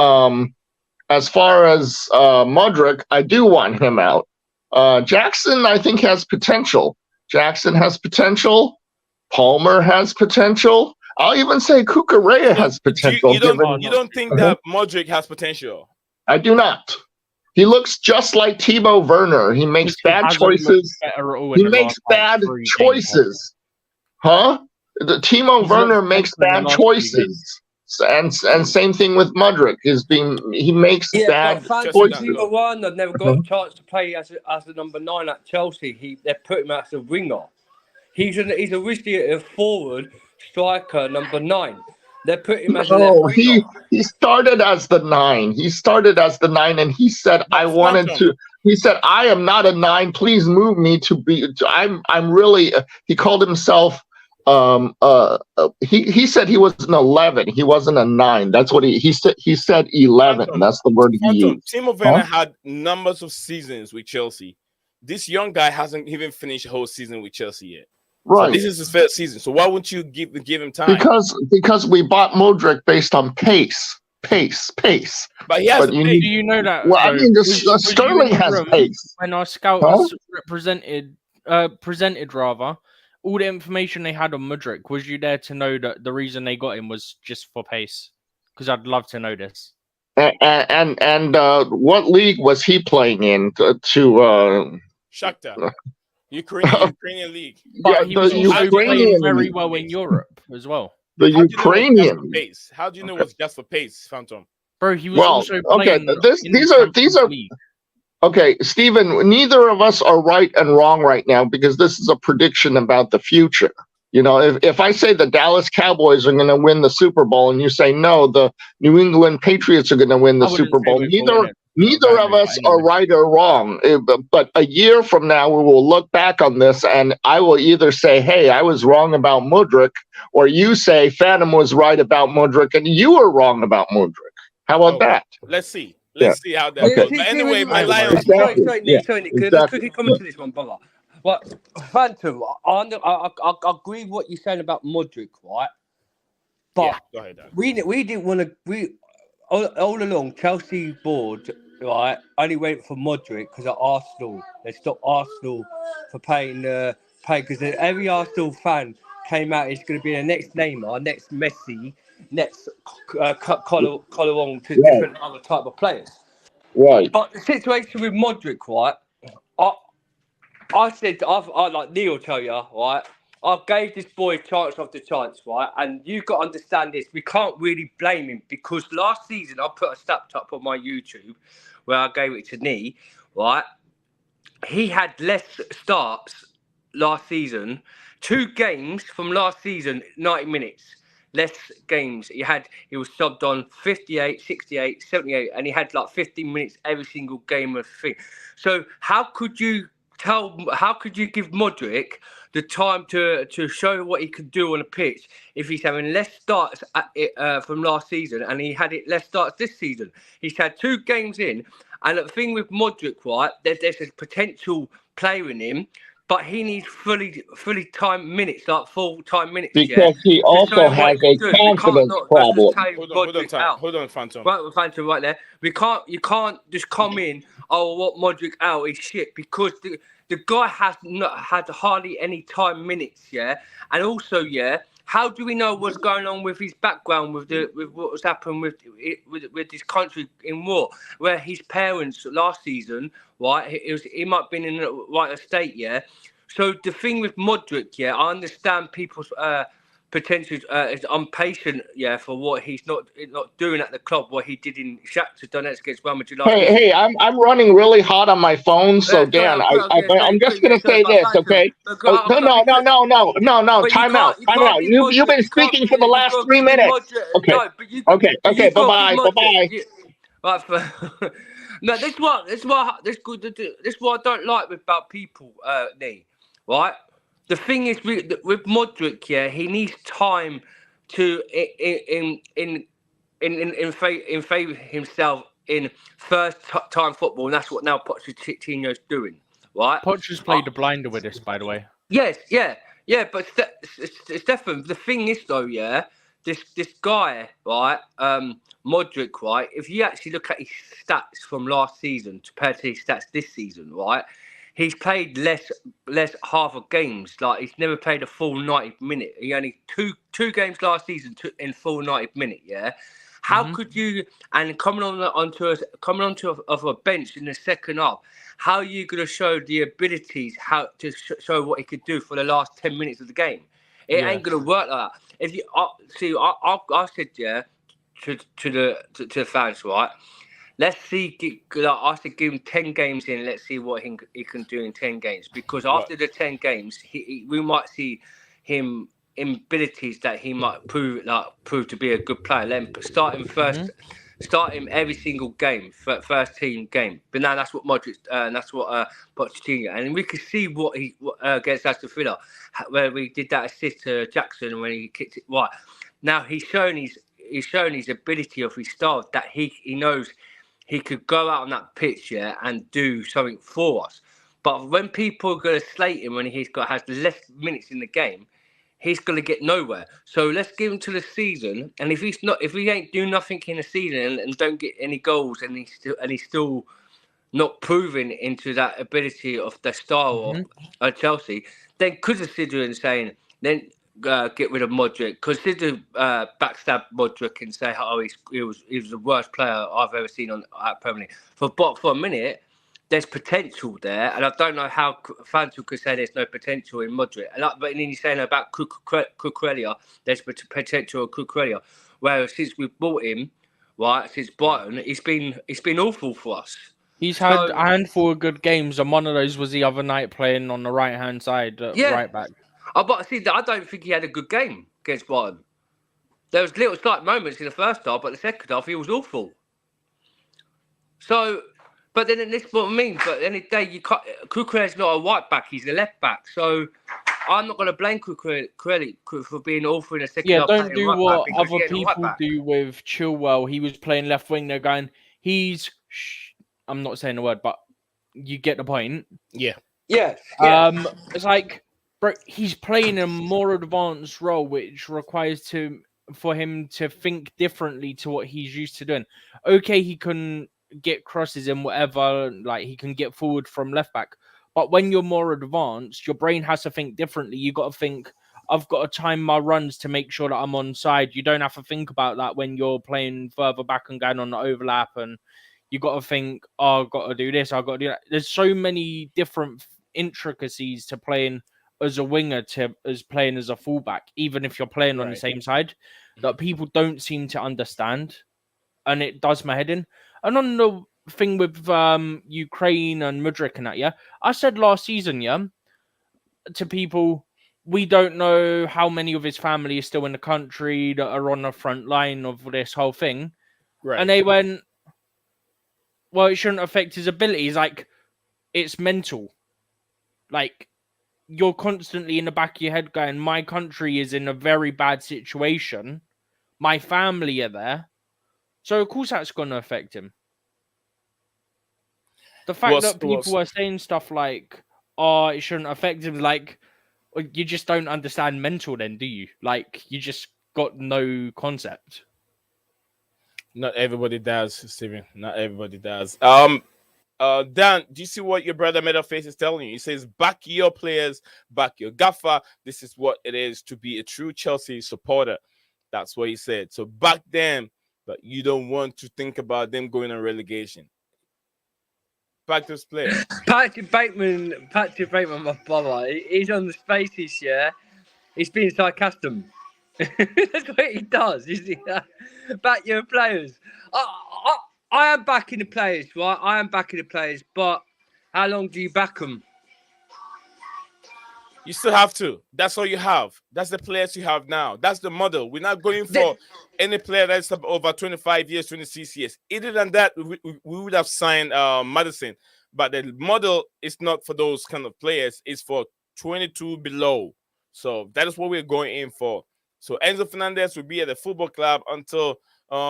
as far as Modric, I do want him out. Jackson, I think, has potential. Jackson has potential. Palmer has potential. I'll even say Cucurella has potential. You don't think that Modric has potential? I do not. He looks just like Timo Werner. He makes bad choices. He makes bad choices. Huh? The Timo Werner makes bad choices, and same thing with Modric. He makes bad choices. Timo Werner never got a chance to play as a number 9 at Chelsea. They put him as a winger. He's originally a forward striker, number 9. They put him as a left winger. He started as the 9. And he said, He said, I am not a 9. Please move me to be. I'm really. He called himself. He said he was an 11. He wasn't a 9. That's what he said. He said 11. That's the word he used. Timo Werner had numbers of seasons with Chelsea. This young guy hasn't even finished a whole season with Chelsea yet. Right. So this is his first season. So why wouldn't you give him time? Because we bought Modric based on pace. But he has. Do you know that? Well, I mean, Sterling has pace. When our scouts presented all the information they had on Modric, was you there to know that the reason they got him was just for pace? Because I'd love to know this. And what league was he playing in? Shakhtar, Ukrainian league. But he was also playing very well in Europe as well. The Ukrainian. How do you know it was just for pace, Phantom? Bro, he was also playing. These are. Okay, Stephen, neither of us are right and wrong right now because this is a prediction about the future. You know, if I say the Dallas Cowboys are going to win the Super Bowl and you say no, the New England Patriots are going to win the Super Bowl, neither of us are right or wrong. But a year from now, we will look back on this and I will either say, hey, I was wrong about Modric, or you say Phantom was right about Modric and you were wrong about Modric. How about that? Let's see. Let's see how that goes. But anyway, my Lions. Sorry, let's quickly comment to this one, brother. Well, Phantom, I agree with what you're saying about Modric, right? But go ahead, Dan. we didn't want to. All along, Chelsea board, right, only went for Modric because of Arsenal. They stopped Arsenal for pay because every Arsenal fan came out. It's going to be the next Neymar, next Messi, next collar on to different other type of players. Right. But the situation with Modric, right? I said, I like Neil tell you, right? I gave this boy chance after chance, right? And you've got to understand this. We can't really blame him because last season I put a stat up on my YouTube where I gave it to Nee, right? He had less starts last season. 2 games from last season, 90 minutes. Less games. He was subbed on 58, 68, 78, and he had like 15 minutes every single game of thing. So how could you give Modric the time to show what he could do on a pitch if he's having less starts from last season and he had less starts this season? He's had 2 games in, and the thing with Modric, right, there's a potential player in him, but he needs fully time minutes, like full-time minutes. Because he also has a confidence problem. Hold on, Phantom. Right, Phantom, right there. You can't just come in. Oh, what Modric out is shit because the guy has not had hardly any time minutes. Yeah, and also how do we know what's going on with his background with what was happened with this country in war, where his parents last season, right? He might have been in the right state, yeah. So the thing with Modric, I understand people's potential is impatient, for what he's not doing at the club, what he did in Shakhtar Donetsk against Real Madrid. Hey, I'm running really hot on my phone, so Dan, I'm just gonna say this, okay? No, time out. You've been speaking for the last 3 minutes. Okay, bye. No, this is what I don't like about people, Nee, right? The thing is with Modric, he needs time to in favour himself in first time football, and that's what now Pochettino's doing, right? Poch has played a blinder with this, by the way. Yes, but Stefan, the thing is though, this guy, right, Modric, right, if you actually look at his stats from last season compared to his stats this season, right, he's played less half of games. Like he's never played a full 90 minute. He only two games last season in full 90 minute. Yeah, how could you? And coming onto a bench in the second half, how are you going to show the abilities? How to show what he could do for the last 10 minutes of the game? It ain't going to work like that. If you see, I said to the fans, right. Let's see. I said, give him 10 games in. Let's see what he can do in 10 games. Because after the 10 games, we might see him in abilities that he might prove to be a good player. Let him start him first. Start him every single game, first team game. But now that's what Modric, that's what Pochettino, and we could see what he against Aston Villa, where we did that assist to Jackson when he kicked it right. Now he's shown his ability of his style that he knows. He could go out on that pitch, and do something for us. But when people are going to slate him when has less minutes in the game, he's going to get nowhere. So let's give him to the season. And if he ain't doing nothing in the season and don't get any goals, and he's still not proving into that ability of the style of Chelsea, then consider saying then. Get rid of Modric, consider backstab Modric and say, he was the worst player I've ever seen at Premier League. For a minute, there's potential there, and I don't know how fans could say there's no potential in Modric. But then you're saying about Cucurella, there's potential in Cucurella. Whereas since we bought him, right, since Brighton, he's been awful for us. He's had a handful of good games, and one of those was the other night playing on the right-hand side, right back. But see, I don't think he had a good game against Brighton. There was little slight moments in the first half, but the second half he was awful. So, but then this is what I mean. But at the end of the day, Cucurella's not a right back; he's a left back. So, I'm not going to blame Cucurella for being awful in the second half. Yeah, don't do what other people do with Chilwell. He was playing left wing. They're going, I'm not saying the word, but you get the point. Yeah. It's like. He's playing a more advanced role, which requires for him to think differently to what he's used to doing. Okay, he can get crosses and whatever, like he can get forward from left back. But when you're more advanced, your brain has to think differently. You got to think, I've got to time my runs to make sure that I'm on side. You don't have to think about that when you're playing further back and going on the overlap, and you got to think, oh, I've got to do this, I've got to do that. There's so many different intricacies to playing as a winger to as playing as a fullback, even if you're playing on the same side, that people don't seem to understand, and it does my head in. And on the thing with Ukraine and Mudryk and that, yeah, I said last season, yeah, to people, we don't know how many of his family is still in the country that are on the front line of this whole thing, and they went, well, it shouldn't affect his abilities. Like, it's mental. Like, you're constantly in the back of your head going, my country is in a very bad situation. My family are there. So, of course, that's going to affect him. The fact that people are saying stuff like, oh, it shouldn't affect him, like, you just don't understand mental then, do you? Like, you just got no concept. Not everybody does, Steven. Not everybody does. Dan, do you see what your brother Metalface is telling you? He says, back your players, back your gaffer. This is what it is to be a true Chelsea supporter. That's what he said. So back them, but you don't want to think about them going on relegation. Back those players. Patrick Bateman, my brother, he's on the spaces, yeah. He's being sarcastic. That's what he does. Back your players. I am backing the players, right? I am backing the players, but how long do you back them? You still have to. That's all you have. That's the players you have now. That's the model. We're not going for any player that's over 25 years, 26 years. Other than that, we would have signed Madison. But the model is not for those kind of players. It's for 22 below. So that is what we're going in for. So Enzo Fernandez will be at the football club until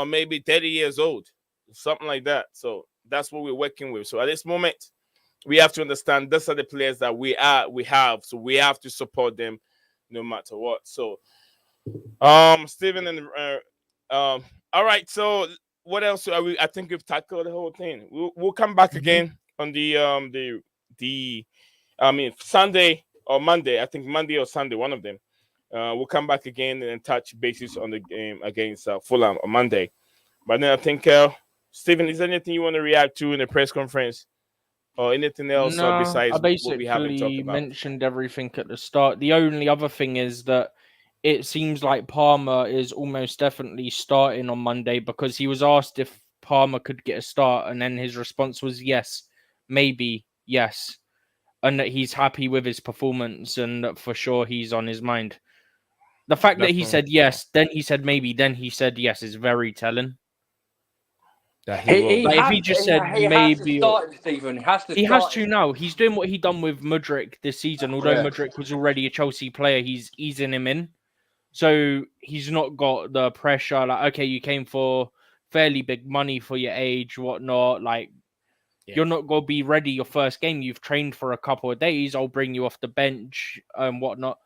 maybe 30 years old, something like that. So that's what we're working with. So at this moment, we have to understand these are the players that we have. So we have to support them no matter what. So, Steven and all right. So what else are we? I think we've tackled the whole thing. We'll come back again on the Sunday or Monday. I think Monday or Sunday, one of them. We'll come back again and touch bases on the game against Fulham on Monday. But then I think, Steven, is there anything you want to react to in the press conference? Or anything else besides what we haven't talked about? Mentioned everything at the start. The only other thing is that it seems like Palmer is almost definitely starting on Monday, because he was asked if Palmer could get a start, and then his response was yes, maybe, yes, and that he's happy with his performance and that for sure he's on his mind. The fact that he said yes, then he said maybe, then he said yes is very telling. If he just said maybe, he has to now. He's doing what he done with Mudryk this season. Although Mudryk was already a Chelsea player, he's easing him in, so he's not got the pressure. Like, okay, you came for fairly big money for your age, whatnot. Like, you're not gonna be ready your first game. You've trained for a couple of days. I'll bring you off the bench and whatnot.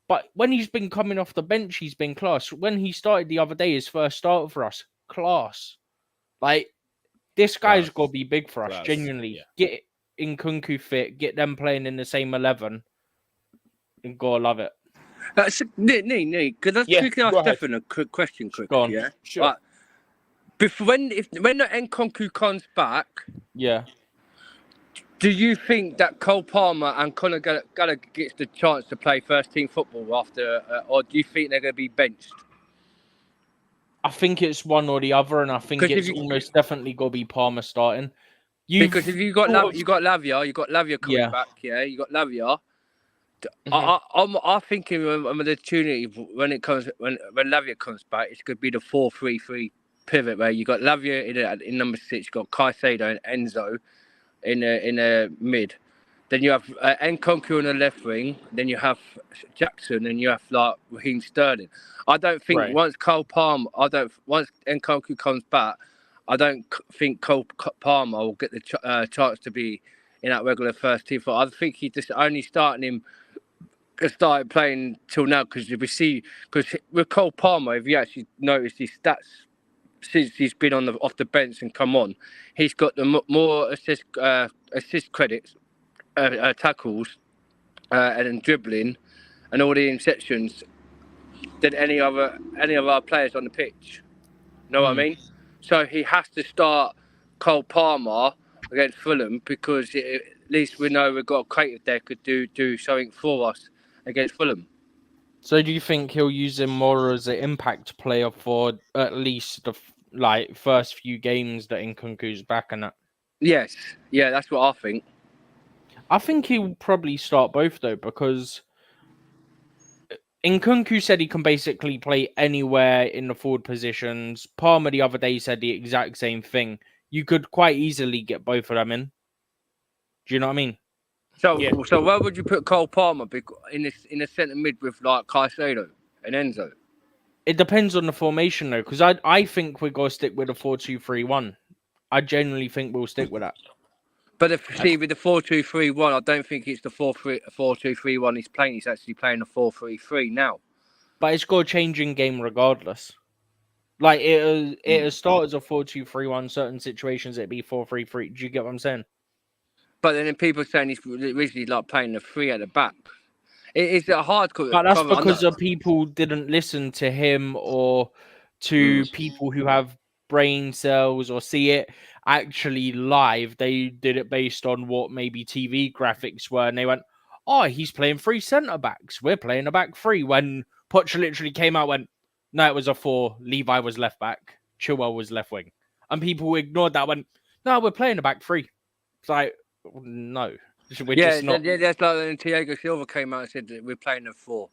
But when he's been coming off the bench, he's been class. When he started the other day, his first start for us, class. Like, this guy's got to be big for us, genuinely. Yeah. Get Nkunku fit, get them playing in the same 11, and go love it. Nick, could I quickly ask Stefan a quick question? Go on. Yeah? Sure. When the Nkunku comes back, do you think that Cole Palmer and Conor Gallagher gets the chance to play first team football after, or do you think they're going to be benched? I think it's one or the other, and I think it's almost definitely going to be Palmer starting. Because if you got Lavia coming back, you got Lavia. Mm-hmm. I'm thinking when the opportunity when Lavia comes back, it's going to be the 4-3-3 pivot where you got Lavia in number 6, you got Caicedo and Enzo in a mid. Then you have Nkunku on the left wing. Then you have Jackson, and you have like Raheem Sterling. I don't think once Nkunku comes back, I don't think Cole Palmer will get the chance to be in that regular first team. I think he's just only started playing till now because with Cole Palmer, if you actually notice his stats since he's been off the bench and come on, he's got the more assist credits. Tackles and then dribbling and all the interceptions than any of our players on the pitch. Know what I mean? So he has to start Cole Palmer against Fulham because at least we know we've got a creative there could do something for us against Fulham. So do you think he'll use him more as an impact player for at least the first few games that Nkunku's back and that? Yes, yeah, that's what I think. I think he'll probably start both though, because Nkunku said he can basically play anywhere in the forward positions. Palmer the other day said the exact same thing. You could quite easily get both of them in. Do you know what I mean? So where would you put Cole Palmer in the centre mid with like Caicedo and Enzo? It depends on the formation though, because I think we're gonna stick with a 4-2-3-1. I genuinely think we'll stick with that. But with the 4-2-3-1, I don't think it's the 4-2-3-1 he's playing. He's actually playing a 4-3-3 now. But it's got to change in game regardless. Like it'll start as a 4-2-3-1. Certain situations it'd be 4-3-3. Do you get what I'm saying? But then people saying he's originally like playing the 3 at the back. It's a hard. But that's because people didn't listen to him or to people who have brain cells or see it actually live. They did it based on what maybe TV graphics were, and they went, "Oh, he's playing 3 centre backs. We're playing a back 3." When Poch literally came out, went, "No, it was a 4. Levi was left back. Chilwell was left wing," and people ignored that. Went, "No, we're playing a back 3." It's like, no. We're just not... that's like when Thiago Silva came out and said that we're playing a 4.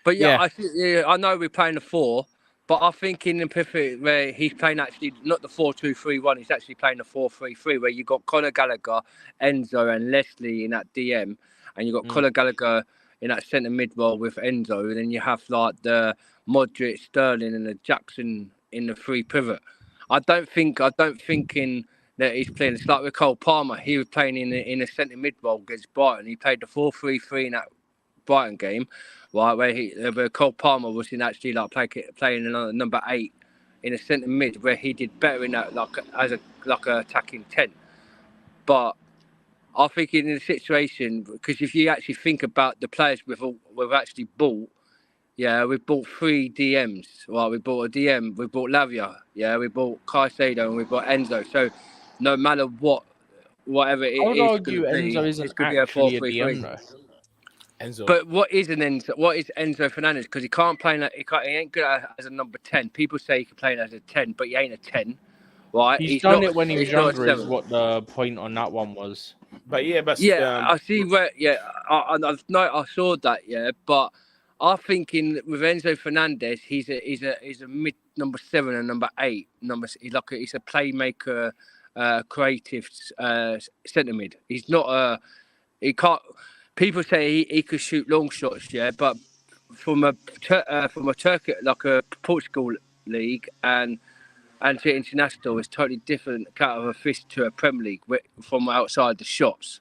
But I know we're playing a 4, but I think in the perfect where he's playing actually not the 4-2-3-1, he's actually playing the 4-3-3, where you got Conor Gallagher, Enzo, and Leslie in that DM, and you got Conor Gallagher in that centre mid role with Enzo, and then you have like the Modric, Sterling, and the Jackson in the 3 pivot. I don't think in that he's playing. It's like with Cole Palmer. He was playing in a centre mid role against Brighton. He played the 4-3-3 in that Brighton game, right? Where Cole Palmer was actually like playing another number 8 in a centre mid, where he did better in that as a attacking 10. But I think in the situation, because if you actually think about the players we've actually bought. Yeah, we bought 3 DMs. Right, we bought a DM, we bought Lavia, yeah, we bought Caicedo, and we bought Enzo. So, no matter whatever it is, I would argue Enzo isn't actually a DM though. Enzo. But what is Enzo? What is Enzo Fernandez? Because he can't play. He ain't good as a number 10. People say he can play as a 10, but he ain't a 10. Right? He's done it when he was younger. Is what the point on that one was. But I see where. Yeah, I saw that. Yeah, but. I think with Enzo Fernandez, he's a mid number 7 and number 8. He's a playmaker, creative centre mid. He's not he can't. People say he could shoot long shots, yeah, but from a Turkey like a Portugal league and to international, it's totally different cut of a fish to a Premier League from outside the shots.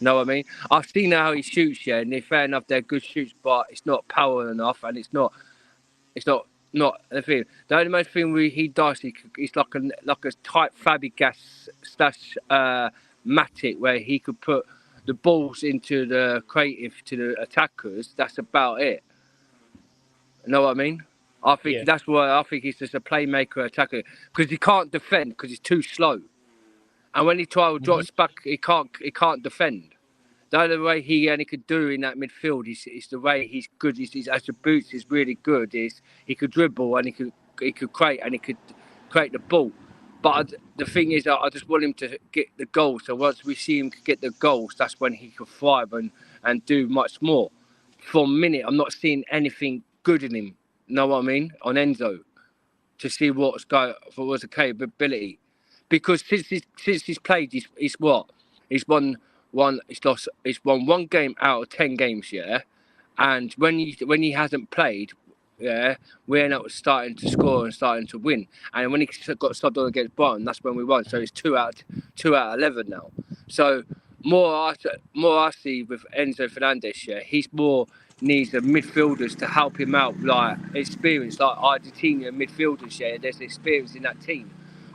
Know what I mean? I've seen how he shoots, yeah, and fair enough, they're good shoots, but it's not power enough, and it's not the thing. The only most thing he does, he's like a type Fabregas / Matic, where he could put the balls into the creative to the attackers. That's about it. You know what I mean? I think that's why I think he's just a playmaker attacker, because he can't defend because he's too slow. And when he drops back, he can't defend. The only way he could do in that midfield is the way he's good. His attributes is really good. Is he could dribble and he could create and he could create the ball. But the thing is, I just want him to get the goals. So once we see him get the goals, that's when he can thrive and do much more. For a minute, I'm not seeing anything good in him. Know what I mean? On Enzo, to see what's the capability. Because since he's played, he's won 1 game out of 10 games, yeah. And when he hasn't played, yeah, we end up starting to score and starting to win. And when he got subbed on against Brighton, that's when we won. So it's 2 out of 11 now. So more I see with Enzo Fernandez, yeah, he's more needs the midfielders to help him out, like experience, like Argentina midfielders, yeah. There's experience in that team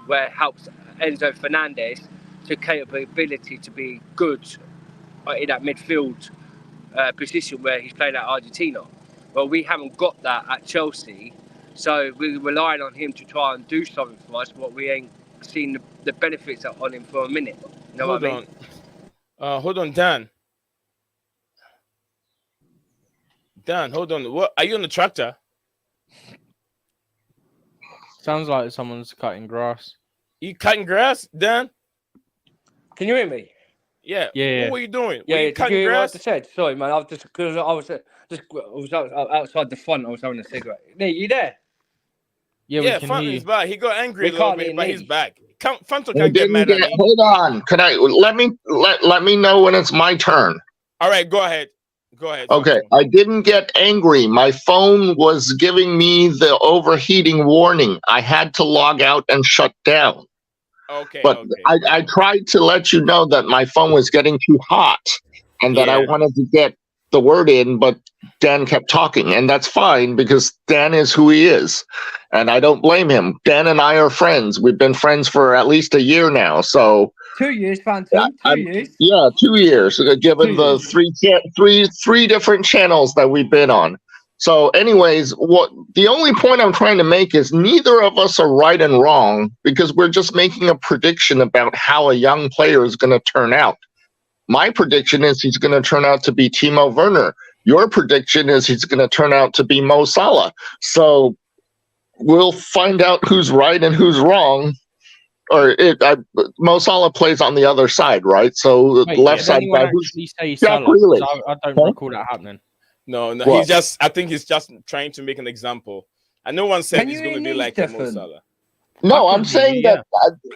where it helps Enzo Fernandez to capability to be good in that midfield position where he's playing at Argentina. Well, we haven't got that at Chelsea, so we're relying on him to try and do something for us. What we ain't seen the benefits on him for a minute. You know hold what I mean? Hold on, Dan. Dan, hold on. What are you on the tractor? Sounds like someone's cutting grass. You cutting grass, Dan? Can you hear me? Yeah. Yeah. What were you doing? Yeah, were you cutting grass? What I just said? Sorry, man. I was outside the front. I was having a cigarette. Lee, you there? Yeah, Yeah, we can hear you. Fanton's back. He got angry a little bit, but he's back. Fanton I can't get didn't mad at me. Hold on. Can I let me know when it's my turn? All right, go ahead. Go ahead. Okay, Fanton. I didn't get angry. My phone was giving me the overheating warning. I had to log out and shut down. Okay. But Okay. I tried to let you know that my phone was getting too hot and that I wanted to get the word in, but Dan kept talking, and that's fine because Dan is who he is, and I don't blame him. Dan and I are friends. We've been friends for at least a year now, so 2 years, Phantom. 2 years. Yeah, 2 years. Given the three different channels that we've been on. So, anyways, the only point I'm trying to make is neither of us are right and wrong because we're just making a prediction about how a young player is going to turn out. My prediction is he's going to turn out to be Timo Werner. Your prediction is he's going to turn out to be Mo Salah. So we'll find out who's right and who's wrong. Mo Salah plays on the other side, right? So left side guy. Jack Grealish. I don't recall that happening. No. What? I think he's just trying to make an example. And no one said he's going to be like a Mo Salah. No, I'm saying that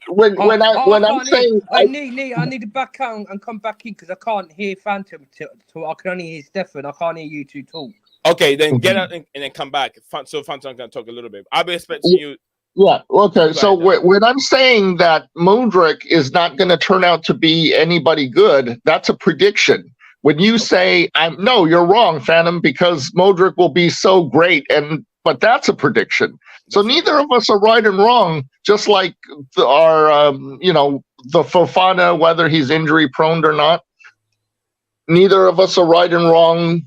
when I'm saying I need to back out and come back in because I can't hear Phantom. I can only hear Stefan. I can't hear you two talk. Okay, then get out and then come back. So Phantom can talk a little bit. I'll be expecting you. Yeah. Okay. So when I'm saying that Modric is not going to turn out to be anybody good, that's a prediction. When you say no, you're wrong, Phantom, because Modric will be so great, but that's a prediction. So neither of us are right and wrong. Just like our, the Fofana, whether he's injury prone or not. Neither of us are right and wrong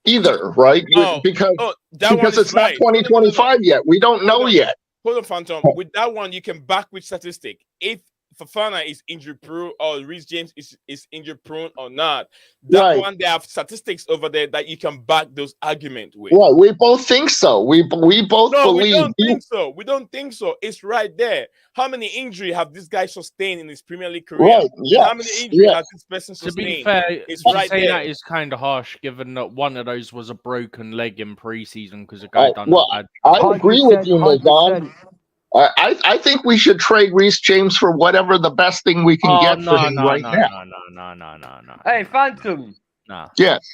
either, right? Because it's not 2025 yet. We don't know yet. Hold on, Phantom. With that one, you can back with statistic. If Fofana is injury prone or Reece James is injury prone or not, that one, they have statistics over there that you can back those arguments with. Well, we both think so. We both believe. We don't think so. We don't think so. It's right there. How many injuries have this guy sustained in his Premier League career? Right. Yes. How many injuries has this person sustained? To be fair, it's right there. That is kind of harsh, given that one of those was a broken leg in pre-season because a guy done bad. I agree with you, Mazan. I think we should trade Reece James for whatever the best thing we can get for him right now. No. Hey, Phantom. No. Yes.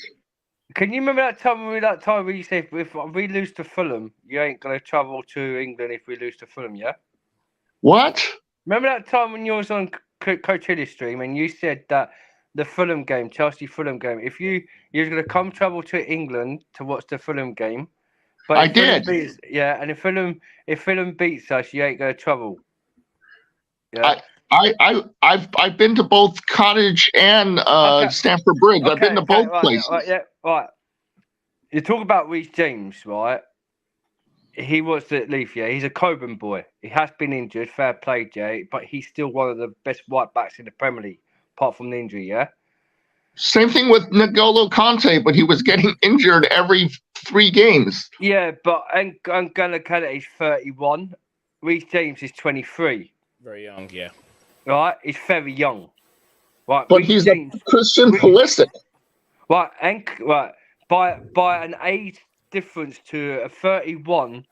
Can you remember that time where you said if we lose to Fulham, you ain't gonna travel to England if we lose to Fulham, yeah? What? Remember that time when you was on Coach Hilly's stream and you said that the Fulham game, Chelsea Fulham game, if you was gonna come travel to England to watch the Fulham game. But I did. And if Fulham beats us, you ain't gonna travel. Yeah. I've been to both Cottage and Stamford Bridge. I've been to both places. Right. You talk about Reece James, right? He was at Leaf, yeah. He's a Coburn boy. He has been injured, fair play, Jay, but he's still one of the best right backs in the Premier League, apart from the injury, yeah. Same thing with N'Golo Kante, but he was getting injured every 3 games. Yeah, but N'Golo Kante is 31. Reece James is 23. Very young, yeah. Right, he's very young. Right, but he's a Christian Pulisic. Right, by an age difference to a 31,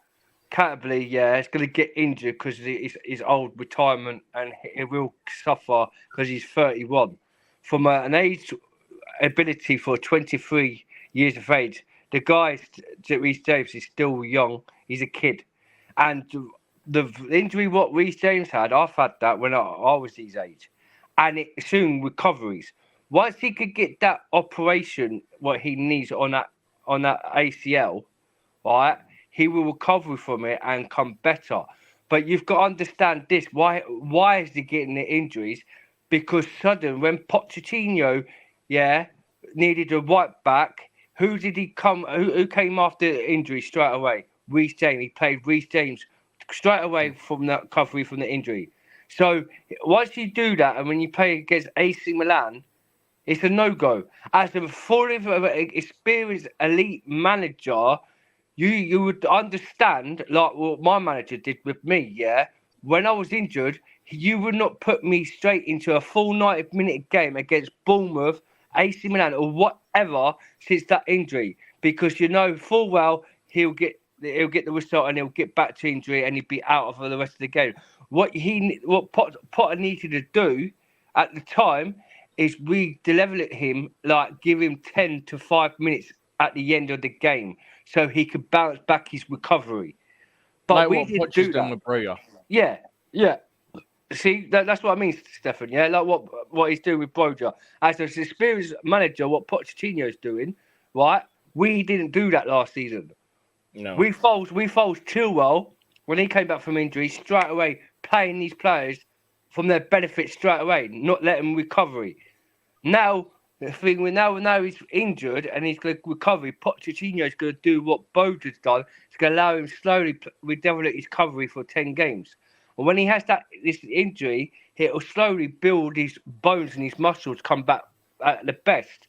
Catably, yeah, it's going to get injured because he's old retirement and he will suffer because he's 31. From an age ability for 23 years of age, the guy, Reece James, is still young. He's a kid. And the injury what Reece James had, I've had that when I was his age. And it soon recoveries. Once he could get that operation, what he needs on that ACL, right, he will recover from it and come better. But you've got to understand this. Why is he getting the injuries? Because when Pochettino, needed a right back. Who did he come? Who came after injury straight away? Reece James. He played Reece James straight away from that recovery from the injury. So once you do that, and when you play against AC Milan, it's a no-go. As a fully experienced elite manager, you would understand, like what my manager did with me, yeah? When I was injured, you would not put me straight into a full 90-minute game against Bournemouth, AC Milan, or whatever since that injury, because you know full well he'll get the whistle and he'll get back to injury and he'll be out for the rest of the game. What Potter needed to do at the time is level at him, like give him 10 to 5 minutes at the end of the game so he could bounce back his recovery. But like we what didn't Poch do is doing that. with Broja. Yeah. See, that's what I mean, Stefan. Yeah, like what he's doing with Broja. As an experienced manager, what Pochettino's doing, right? We didn't do that last season. No. We fold Chilwell when he came back from injury straight away, playing these players from their benefit straight away, not letting recovery. Now the thing now he's injured and he's going to recover. Pochettino's going to do what Broja's done. It's going to allow him slowly redevelop his recovery for 10 games. And when he has this injury, it'll slowly build his bones and his muscles come back at the best.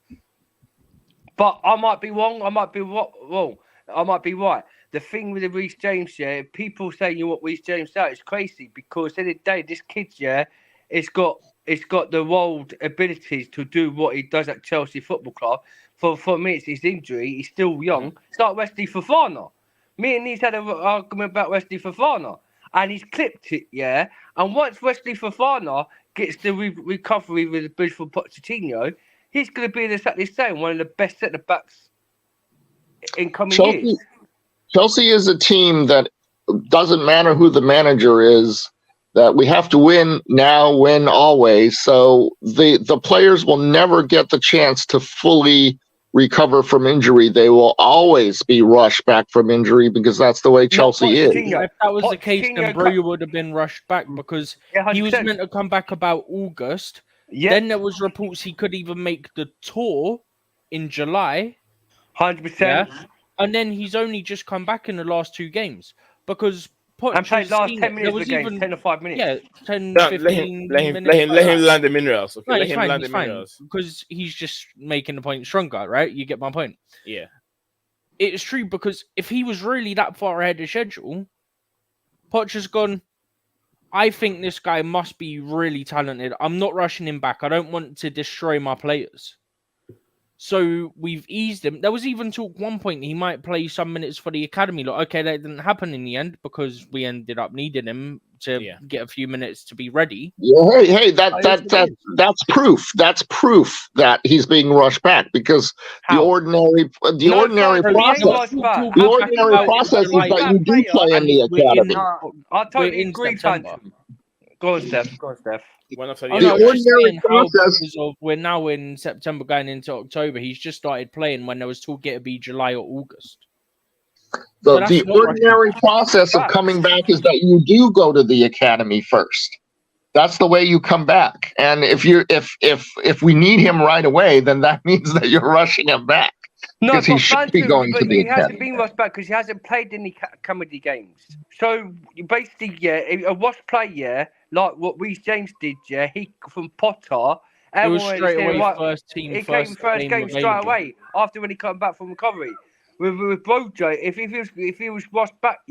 But I might be wrong. I might be wrong. I might be right. The thing with the Reece James, yeah, people saying you want Reece James out, it's crazy because at the end of the day, this kid, yeah, it's got the world abilities to do what he does at Chelsea Football Club. For me, it's his injury. He's still young. It's like Wesley Fofana. Me and he's had an argument about Wesley Fofana. And he's clipped it, yeah. And once Wesley Fofana gets the recovery with the bridge for Pochettino, he's going to be exactly the same, one of the best centre-backs in coming years. Chelsea is a team that doesn't matter who the manager is, that we have to win now, win always. So the players will never get the chance to fully recover from injury. They will always be rushed back from injury because that's the way Chelsea is. If that was the case, then Broja would have been rushed back because he was meant to come back about August. Yeah. Then there was reports he could even make the tour in July. 100%. Yeah? And then he's only just come back in the last 2 games because and played last 10 minutes of the game, 10 or 5 minutes. Yeah, 10, no, 15 minutes. Let him land the minerals. Okay? No, let him land the minerals. Because he's just making the point stronger, right? You get my point. Yeah. It's true because if he was really that far ahead of schedule, Poch has gone, I think this guy must be really talented. I'm not rushing him back. I don't want to destroy my players. So we've eased him. There was even talk one point he might play some minutes for the academy. Like, okay, that didn't happen in the end because we ended up needing him to get a few minutes to be ready. Yeah, hey, that's proof. That's proof that he's being rushed back because the ordinary process is that you do play in the academy. I totally agree, Phantom. Go on, Steph. The ordinary process of we're now in September going into October. He's just started playing when there was talk it would be July or August. The ordinary process of coming back is that you do go to the academy first. That's the way you come back. And if we need him right away, then that means that you're rushing him back. No, because he should be going to the academy. He hasn't been rushed back because he hasn't played any comedy games. So basically, a wash play, like what Reece James did, he from Potter. It was straight away first team. He came first game straight away after when he came back from recovery. With Broja, if he was rushed back,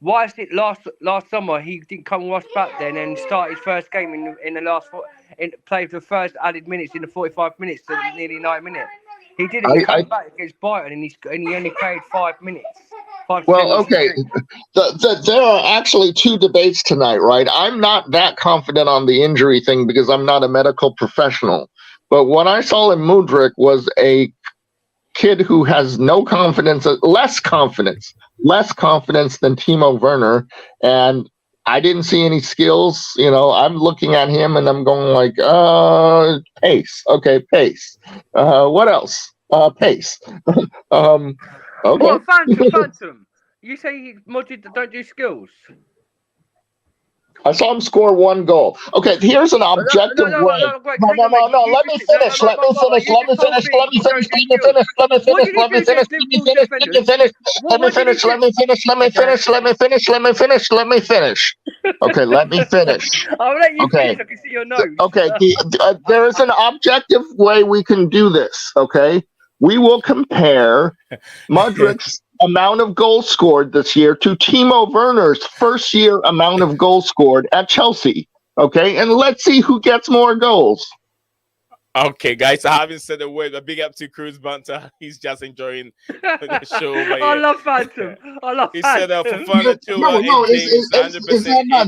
why is it last summer he didn't come rushed back then and start his first game in the last played the first added minutes in the 45 minutes to nearly 9 minutes. He didn't come back against Brighton and he only played 5 minutes. Okay. There are actually 2 debates tonight, right? I'm not that confident on the injury thing because I'm not a medical professional. But what I saw in Mudryk was a kid who has no confidence, less confidence than Timo Werner. And I didn't see any skills. I'm looking at him and I'm going like, pace. Okay, pace. What else? Pace. Okay. What, Phantom? You say Modric don't do skills? I saw him score 1 goal. Okay, here's an objective way. No. Let me finish. Let me finish. Let me finish. Let me finish. Let me finish. Let me finish. Let me finish. Let me finish. Let me finish. Let me finish. Let me finish. Let me finish. Let me finish. Let me finish. Okay, let me finish. I'll let you finish. I can see your nose. Okay, there is an objective way we can do this. Okay, we will compare Mudryk's amount of goals scored this year to Timo Werner's first year amount of goals scored at Chelsea. Okay, and let's see who gets more goals. Okay, guys, I haven't said a word. A big up to Cruz Banter. He's just enjoying the show. I love Phantom. He said for fun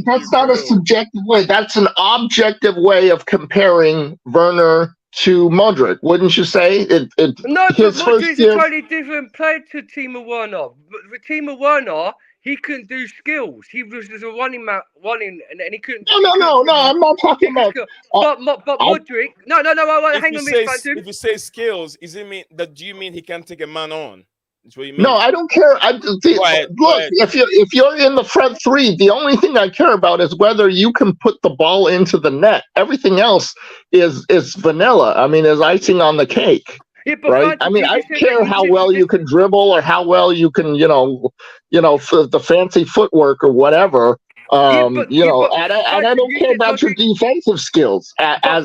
that's not a subjective way. That's an objective way of comparing Werner to Mudryk, wouldn't you say? No, but Mudryk's a totally different player to Timo Werner. With Timo Werner, he couldn't do skills. He was just a running, and he couldn't. No. I'm not talking about. But Mudryk. No. Hang on, Miss Phantom. If you say skills, do you mean he can take a man on? That's what you mean. No, I don't care. Look, if you're in the front three, the only thing I care about is whether you can put the ball into the net. Everything else is vanilla. I mean, is icing on the cake. Yeah, right? I mean, I don't care how well you can dribble or how well you can, the fancy footwork or whatever. And I don't care about your defensive skills. But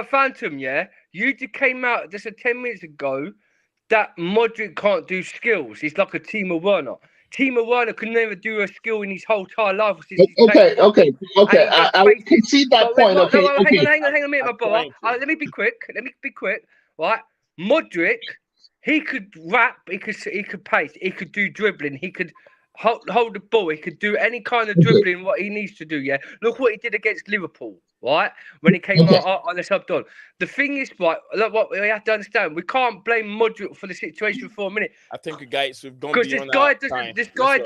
Phantom, yeah, you just came out just 10 minutes ago that Mudryk can't do skills. He's like a Timo Werner. Timo Werner could never do a skill in his whole entire life. Okay. I concede that point. Hang on a minute, my brother. Let me be quick. Right, Mudryk, he could rap. He could pace. He could do dribbling. He could hold the ball. He could do any kind of dribbling what he needs to do. Yeah, look what he did against Liverpool. Right, when he came on the sub on. The thing is, right, look what we have to understand. We can't blame Mudryk for the situation for a minute. I think, guys, we've gone because this guy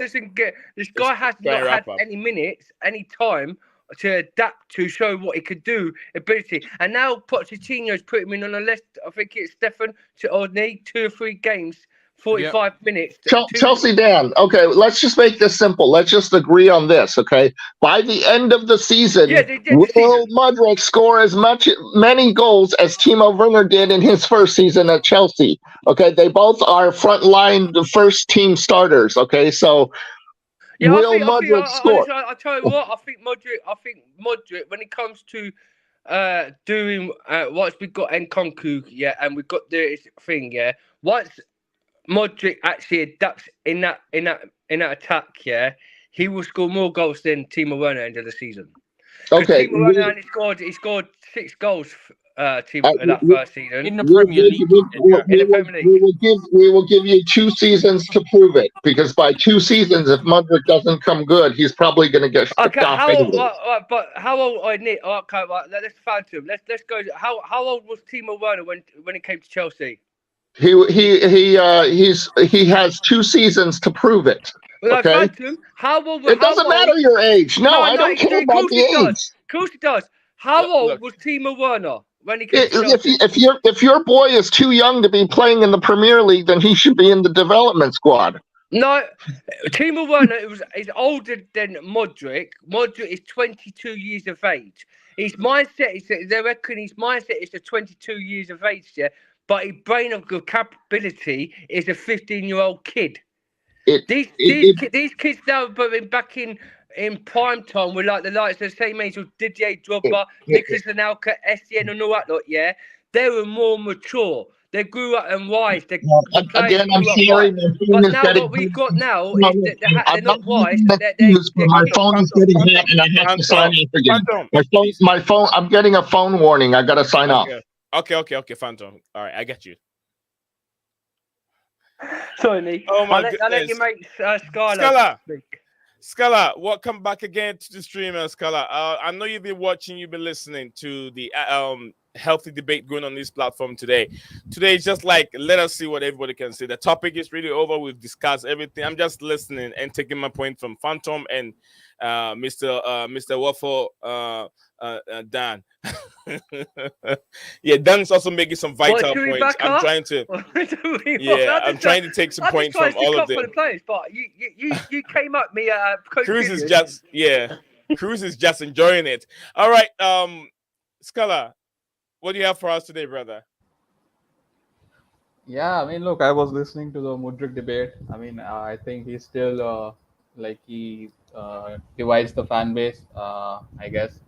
has not had any minutes, any time to adapt to show what he could do, ability. And now Pochettino's put him in on a list. I think it's Stefan to need 2 or 3 games. 45 minutes. Chelsea Dan, okay, let's just make this simple. Let's just agree on this, okay? By the end of the season, will Mudryk score as many goals as Timo Werner did in his first season at Chelsea? Okay, they both are frontline, the first team starters, okay? So will Mudryk score? I tell you what, I think Mudryk, when it comes to doing what we've got Nkunku, yeah, and we've got the thing, yeah. Once Mudryk actually adapts in that attack, yeah, he will score more goals than Timo Werner end of the season. Okay, Timo Werner he scored 6 goals. That first season in the Premier League. We will give you 2 seasons to prove it, because by 2 seasons, if Mudryk doesn't come good, he's probably going to get shipped off. But how old? Okay, right, let's Phantom. Let's go. How old was Timo Werner when it came to Chelsea? He has 2 seasons to prove it. Okay. Phantom, it doesn't matter your age. No, I don't care about the age. Of course it does. How old was Timo Werner when he came to Chelsea? If your boy is too young to be playing in the Premier League, then he should be in the development squad. No, Timo Werner is older than Mudryk. Mudryk is 22 years of age. His mindset is, they reckon his mindset is 22 years of age, yeah. But his brain of good capability is a 15-year-old kid. These kids now, but back in prime time, were like the likes of the same age of Didier Drogba, Nicolas Anelka, Essien, and all that lot. Yeah, they were more mature. They grew up and wise. Again, I'm sorry. But now what we've got now is that they're not wise. My phone is getting hot, and I have to sign off again. My phone. I'm getting a phone warning. I got to sign off. Okay, Phantom. All right, I get you. Sorry, Nick. Oh my goodness. I'll let you make Scala, welcome back again to the stream, Scala. I know you've been watching, you've been listening to the healthy debate going on this platform today. Today is just like, let us see what everybody can say. The topic is really over. We've discussed everything. I'm just listening and taking my point from Phantom and Mr. Waffle, Dan. Yeah, Dan is also making some vital points. I'm trying to I'm trying to take some points from all of them. The players, but you came up me Cruz is just Cruz is just enjoying it. All right, Scala, what do you have for us today, brother? Yeah, I mean, look, I was listening to the Mudryk debate. I mean, I think he's still he divides the fan base, I guess.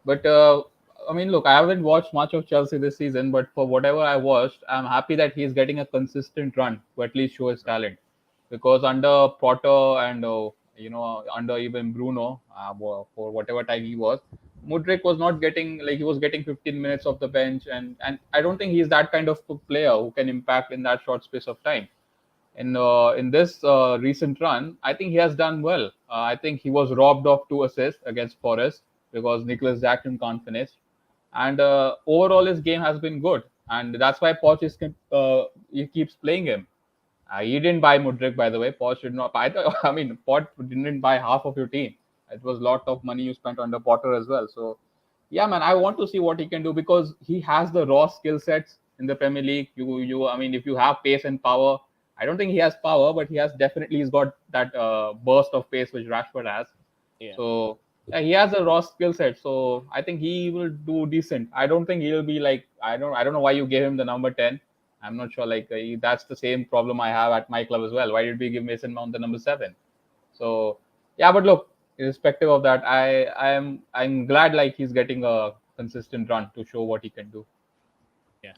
But I mean, look, I haven't watched much of Chelsea this season, but for whatever I watched, I'm happy that he's getting a consistent run to at least show his talent. Because under Potter and under even Bruno, for whatever time he was, Mudryk was not getting, he was getting 15 minutes off the bench, and I don't think he's that kind of player who can impact in that short space of time. In this recent run, I think he has done well. I think he was robbed of 2 assists against Forest because Nicholas Jackson can't finish, and overall his game has been good, and that's why Poch he keeps playing him. He didn't buy Mudryk, by the way. Poch did not. I mean, Poch didn't buy half of your team. It was a lot of money you spent under Potter as well. So, yeah, man, I want to see what he can do because he has the raw skill sets in the Premier League. I mean, if you have pace and power, I don't think he has power, but he's got that burst of pace which Rashford has. Yeah. So, yeah, he has a raw skill set. So, I think he will do decent. I don't think he'll be I don't know why you gave him the number 10. I'm not sure. That's the same problem I have at my club as well. Why did we give Mason Mount the number 7? So, yeah, but look, irrespective of that, I'm glad he's getting a consistent run to show what he can do. Yeah.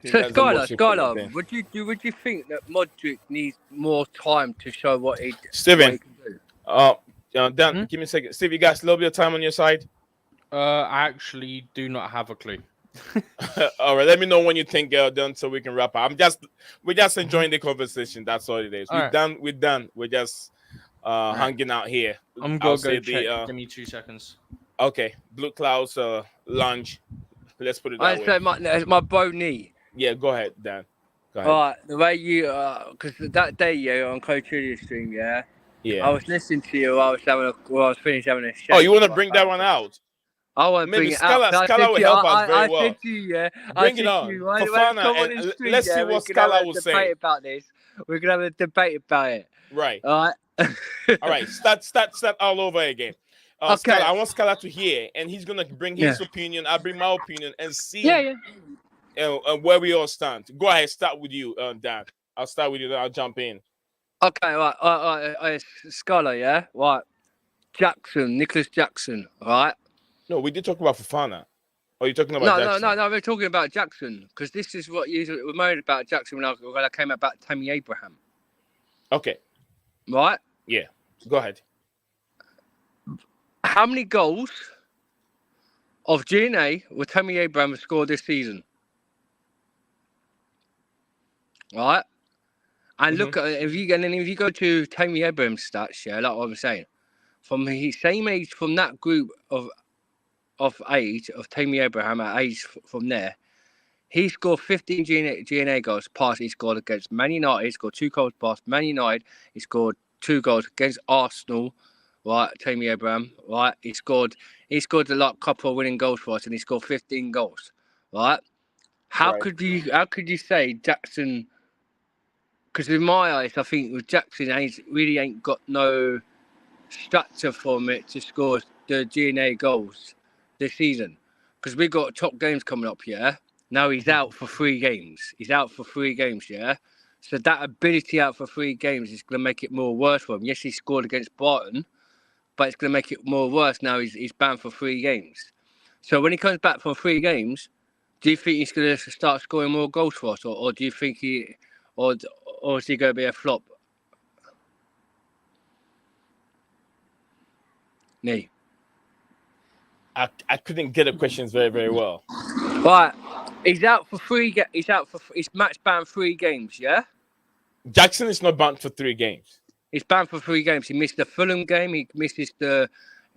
So Skylar, would you think that Mudryk needs more time to show what he Steven, what he can do? Dan, give me a second. Steve, you guys a little bit of time on your side? I actually do not have a clue. All right, let me know when you think you're done so we can wrap up. We're just enjoying the conversation. That's all it is. We're done. We're just hanging out here. I'm gonna go check. Give me 2 seconds. Okay, Blue Clouds lounge. Let's put it that way. So my bro knee. Yeah, go ahead, Dan. Go ahead. All right, the way you because that day on Coach Julia's stream, yeah, I was listening to you. I was finished having a show. Oh, you want to bring that one out? I want to bring it out. Scala will help us very well. I said to you, yeah. Bring it on. Fofana, and let's see what Scala will say. About this. We're going to have a debate about it. Right. All right. All right. Start all over again. Okay. Scala, I want Scala to hear, and he's going to bring his opinion. I'll bring my opinion and see where we all stand. Go ahead. Start with you, Dan. I'll start with you, then I'll jump in. Okay, right. Scala, yeah? Right. Nicholas Jackson, right? No, we did talk about Fofana. Or are you talking about Jackson? No, we're talking about Jackson because this is what you were worried about Jackson when I came out about Tammy Abraham. Okay. Right? Yeah. Go ahead. How many goals of GNA will Tammy Abraham scored this season? Right? And look at if you go to Tammy Abraham's stats, yeah, like what I'm saying, from his same age from that group of age of Tammy Abraham at age from there, he scored 15 GNA goals past. He scored against Man United. He scored 2 goals past Man United. He scored 2 goals against Arsenal. Right, Tammy Abraham. Right, he scored a couple of winning goals for us, and he scored 15 goals. Right, how could you say Jackson? Because in my eyes, I think with Jackson, really ain't got no structure from it to score the GNA goals this season, because we got top games coming up. Yeah, now he's out for 3 games. Yeah, so that ability out for 3 games is going to make it more worse for him. Yes, he scored against Brighton, but it's going to make it more worse now. He's banned for 3 games. So when he comes back from 3 games, do you think he's going to start scoring more goals for us, or do you think or is he going to be a flop? Nee. I couldn't get the questions very, very well. Right, he's out for 3. He's match banned 3 games. Yeah. Jackson is not banned for 3 games. He's banned for 3 games. He missed the Fulham game. He misses the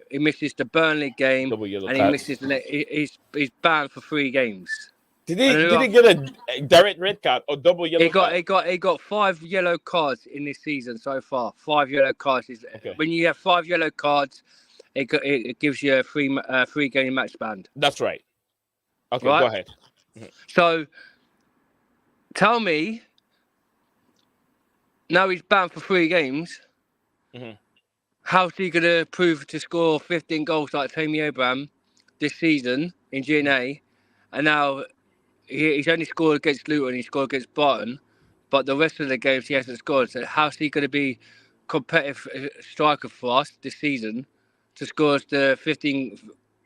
he misses the Burnley game, Double yellow and card. he's banned for 3 games. Did he get a direct red card or double yellow card? He got 5 yellow cards in this season so far. 5 yellow cards. When you have 5 yellow cards, it gives you a 3 game match ban. That's right. Okay, right? Go ahead. Mm-hmm. So, tell me, now he's banned for 3 games. Mm-hmm. How's he going to prove to score 15 goals like Tammy Abraham this season in GNA? And now he's only scored against Luton, he scored against Brighton, but the rest of the games he hasn't scored. So how's he going to be competitive striker for us this season to score the 15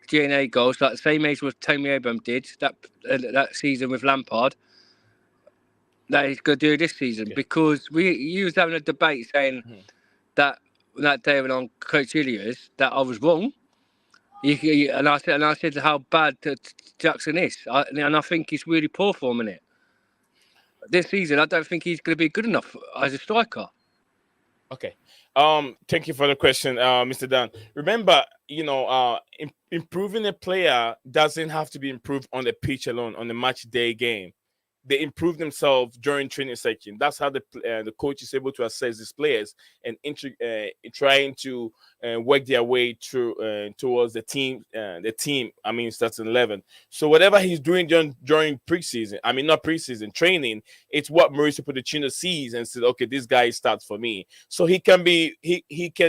GNA goals, like the same age what Tammy Abraham did that season with Lampard, that he's going to do this season? Okay. Because you was having a debate saying that day when on Coach Ilias that I was wrong. And I said how bad Jackson is, and I think he's really poor for him in it. This season, I don't think he's going to be good enough as a striker. Okay. Thank you for the question, Mr. Dan. Remember, improving a player doesn't have to be improved on the pitch alone, on the match day game. They improve themselves during training session. That's how the coach is able to assess these players and trying to work their way through towards the team. I mean, starts in 11. So whatever he's doing during preseason, I mean not preseason training, it's what Mauricio Pochettino sees and says, okay, this guy starts for me. So he can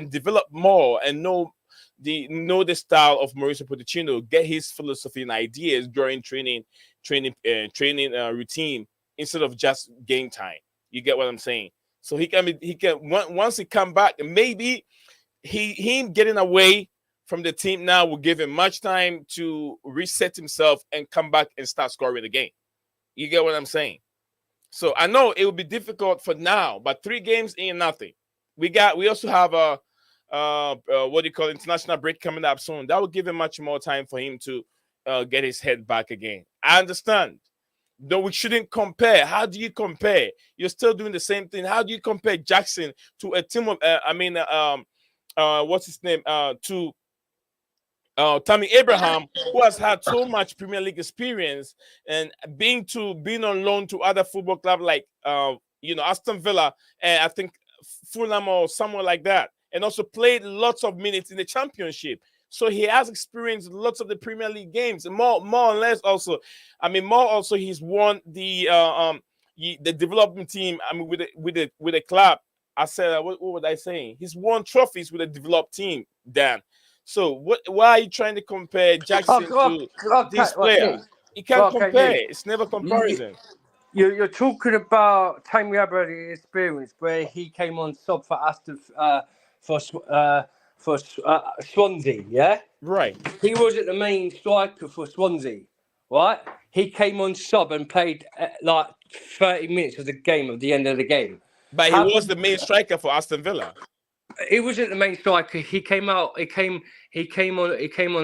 develop more and know the style of Mauricio Pochettino, get his philosophy and ideas during training routine instead of just game time. You get what I'm saying? So he can once he come back, maybe him getting away from the team now will give him much time to reset himself and come back and start scoring the game. You get what I'm saying? So I know it will be difficult for now, but 3 games ain't nothing. We also have a international break coming up soon. That will give him much more time for him to get his head back again. I understand. Though we shouldn't compare. How do you compare? You're still doing the same thing. How do you compare Jackson to a team of what's his name? To Tammy Abraham, who has had so much Premier League experience and being on loan to other football clubs like Aston Villa and I think Fulham or somewhere like that, and also played lots of minutes in the Championship. So he has experienced lots of the Premier League games. More or less also. I mean, more also he's won the development team. I mean, with the club. I said, what was I saying? He's won trophies with a developed team, Dan. So why are you trying to compare Jackson to this player? You can't compare. It's never comparison. You're talking about Tammy Abraham's experience where he came on sub for Aston for Swansea, yeah? Right. He wasn't the main striker for Swansea, right? He came on sub and played like 30 minutes of the game at the end of the game. But he was the main striker for Aston Villa. He wasn't the main striker. He came on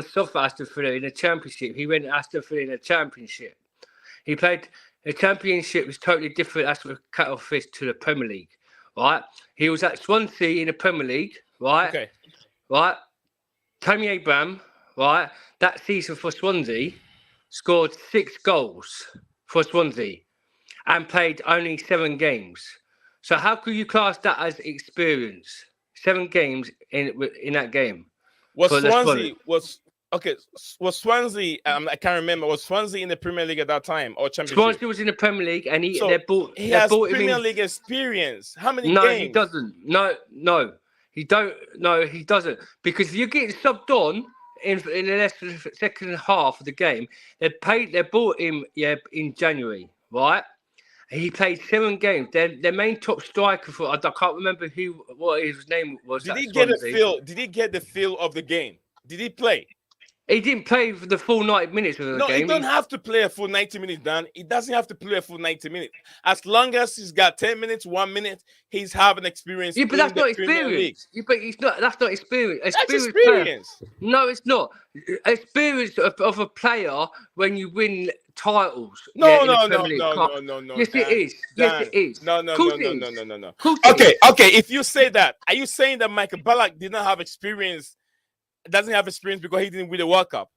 sub for Aston Villa in the Championship. He went to Aston Villa in the Championship. He played the Championship was totally different as a cuttlefish to the Premier League, right? He was at Swansea in the Premier League, right? Okay. Right, Tammy Abraham, right, that season for Swansea, scored 6 goals for Swansea and played only 7 games. So how could you class that as experience? 7 games in that game. Was Swansea? I can't remember. Was Swansea in the Premier League at that time or Championship? Swansea was in the Premier League, and he has Premier League experience. How many games? No, he doesn't. No. He doesn't. Because if you're getting subbed on in the second half of the game, they bought him in January, right? He played 7 games. Their main top striker for I can't remember what his name was. Did he get the feel of the game? Did he play? He didn't play for the full 90 minutes of the game. No, he don't have to play a full 90 minutes, Dan. He doesn't have to play a full 90 minutes. As long as he's got 10 minutes, 1 minute, he's having experience. Yeah, but that's not experience. That's not experience. That's experience. No, it's not. Experience of a player when you win titles. No. Yes, it is. Yes, it is. No. Okay. If you say that, are you saying that Michael Ballack did not have experience doesn't have experience because he didn't win the World Cup.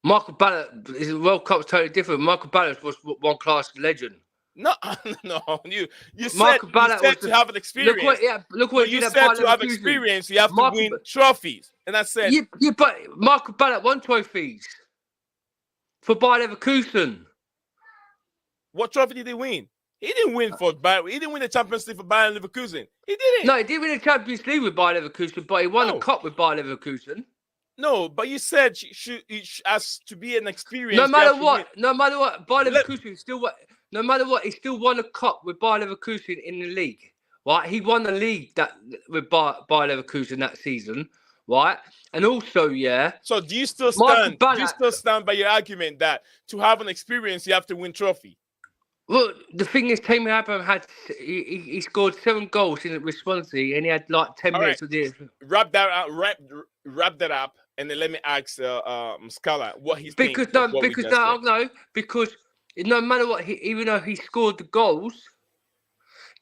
Michael Ballack, his World Cup's totally different. Michael Ballack was one class legend. No, no, you Michael said, Ballack to have an experience. Look what you said to have experience, you have to win trophies. And I said, yeah, but Michael Ballack won trophies for Bayer Leverkusen. What trophy did he win? He didn't win for Bayern. He didn't win the Champions League for Bayern Leverkusen. He didn't. No, he didn't win the Champions League with Bayer Leverkusen, but he won a cup with Bayer Leverkusen. No, but you said it has to be an experience. No matter what, Bayer Leverkusen still won. No matter what, he still won a cup with Bayer Leverkusen in the league. Right, he won the league with Bayer Leverkusen that season. Right, and also, yeah. So do you still stand? Do you still stand by your argument that to have an experience, you have to win trophy? Well, the thing is, Tammy Abraham he scored 7 goals in Swansea, and he had like 10 minutes of this. Wrap that up, and then let me ask Scala what he's because no matter what, even though he scored the goals,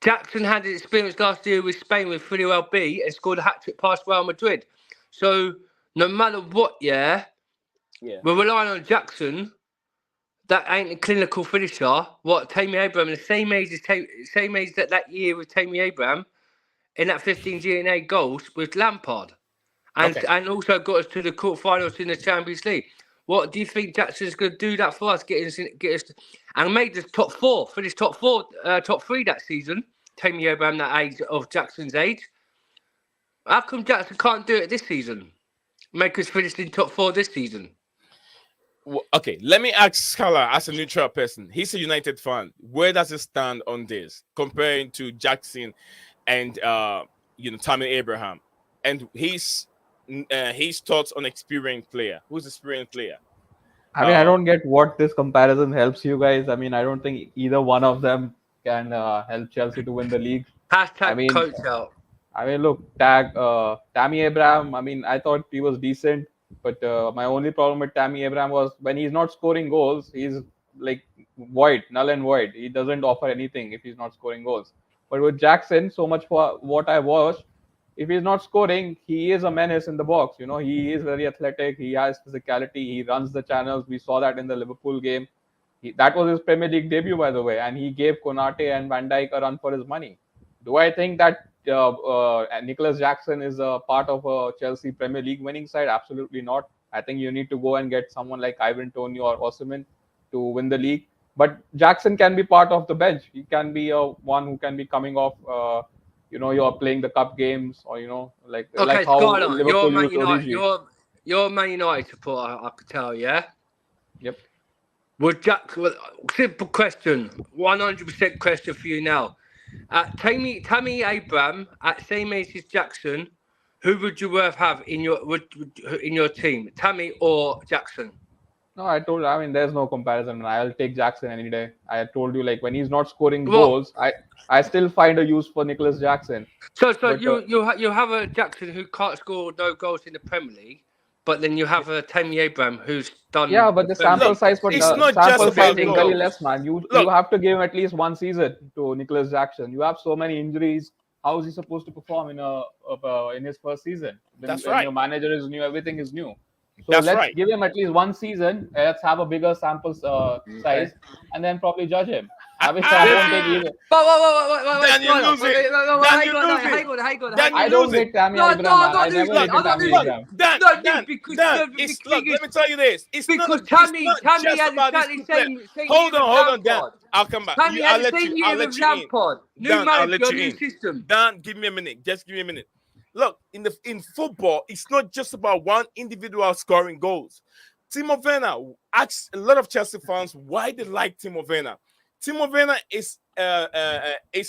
Jackson had his experience last year with Spain with 3LB and scored a hat-trick past Real Madrid. So no matter what, we're relying on Jackson. That ain't a clinical finisher. What Tammy Abraham, the same age that year with Tammy Abraham, in that 15 GNA goals with Lampard, and also got us to the quarterfinals in the Champions League. What do you think Jackson's going to do that for us? Get us, and made us top 4, finished top 3 that season. Tammy Abraham, that age of Jackson's age. How come Jackson can't do it this season? Make us finish in top 4 this season. Okay, let me ask Scala as a neutral person. He's a United fan. Where does he stand on this, comparing to Jackson and Tammy Abraham, and his thoughts on experienced player? Who's experienced player? I mean, I don't get what this comparison helps you guys. I mean, I don't think either one of them can help Chelsea to win the league. Coach out. I mean, look, Tammy Abraham. I mean, I thought he was decent. But my only problem with Tammy Abraham was when he's not scoring goals, he's like null and void. He doesn't offer anything if he's not scoring goals. But with Jackson, so much for what I watched, if he's not scoring, he is a menace in the box. You know, he is very athletic. He has physicality. He runs the channels. We saw that in the Liverpool game. That was his Premier League debut, by the way. And he gave Konate and Van Dijk a run for his money. Do I think that Nicholas Jackson is a part of a Chelsea Premier League winning side? Absolutely not. I think you need to go and get someone like Ivan Toney or Osimhen to win the league. But Jackson can be part of the bench. He can be one who can be coming off. You're playing the cup games, or like how Liverpool used Origi. You're a Man United supporter, I could tell. Yeah. Yep. Simple question, 100% question for you now. Tammy Abraham at same age as Jackson, who would you rather have in your team, Tammy or Jackson? No, I mean, there's no comparison. I'll take Jackson any day. I told you, like, when he's not scoring goals, I still find a use for Nicholas Jackson. So you have a Jackson who can't score no goals in the Premier League, but then you have a Tammy Abraham who's done. Yeah, but the sample size for sample size is very less, man. You have to give him at least one season to Nicholas Jackson. You have so many injuries. How is he supposed to perform in his first season? That's right. Your manager is new. Everything is new. So let's give him at least one season. Let's have a bigger sample size, and then probably judge him. Obviously, I won't take either. I don't rate Tammy Abraham. I never rated Tammy Abraham. Let me tell you this. It's because Tammy had exactly the same. Hold on, Dan. I'll come back. Tammy had the same year with Lampard. New manager, new system. Dan, give me a minute. Just give me a minute. Look, in football, it's not just about one individual scoring goals. Timo Werner asks a lot of Chelsea fans why they like Timo Werner. Timo Werner is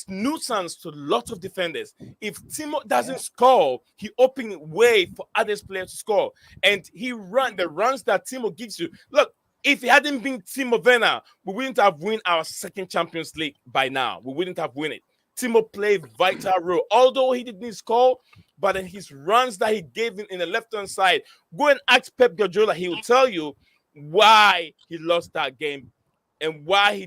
nuisance to lots of defenders. If Timo doesn't score, he opens way for other players to score. And the runs that Timo gives you. Look, if it hadn't been Timo Werner, we wouldn't have won our second Champions League by now. We wouldn't have won it. Timo played vital role. Although he didn't score, but in his runs that he gave in the left-hand side, go and ask Pep Guardiola. He will tell you why he lost that game and why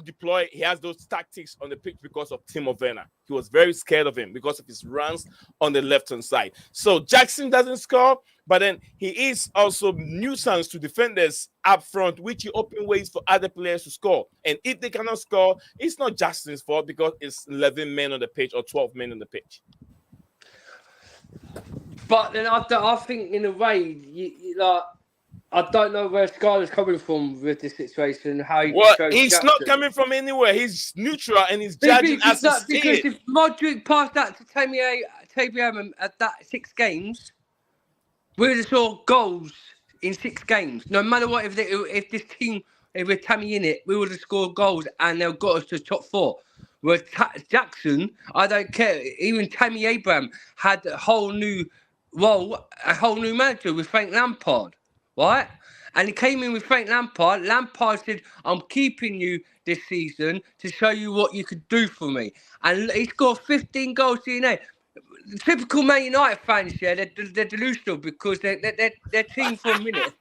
he has those tactics on the pitch because of Timo Werner. He was very scared of him because of his runs on the left-hand side. So Jackson doesn't score, but then he is also nuisance to defenders up front, which he open ways for other players to score. And if they cannot score, it's not Jackson's fault because it's 11 men on the pitch or 12 men on the pitch. But then I think in a way, like, I don't know where Skyler's coming from with this situation. How he he's Jackson. not coming from anywhere. He's neutral and he's judging as he sees because it. if Modric passed that to Tammy Abraham at that 6 games, we would have saw goals in 6 games. No matter what, if this team, if with Tammy in it, we would have scored goals and they've got us to top 4. Whereas Jackson, I don't care. Even Tammy Abraham had a whole new role, a whole new manager with Frank Lampard. Right? And he came in with Frank Lampard. Lampard said, I'm keeping you this season to show you what you could do for me. And he scored 15 goals DNA. Typical Man United fans, yeah, they're delusional because their team for a minute.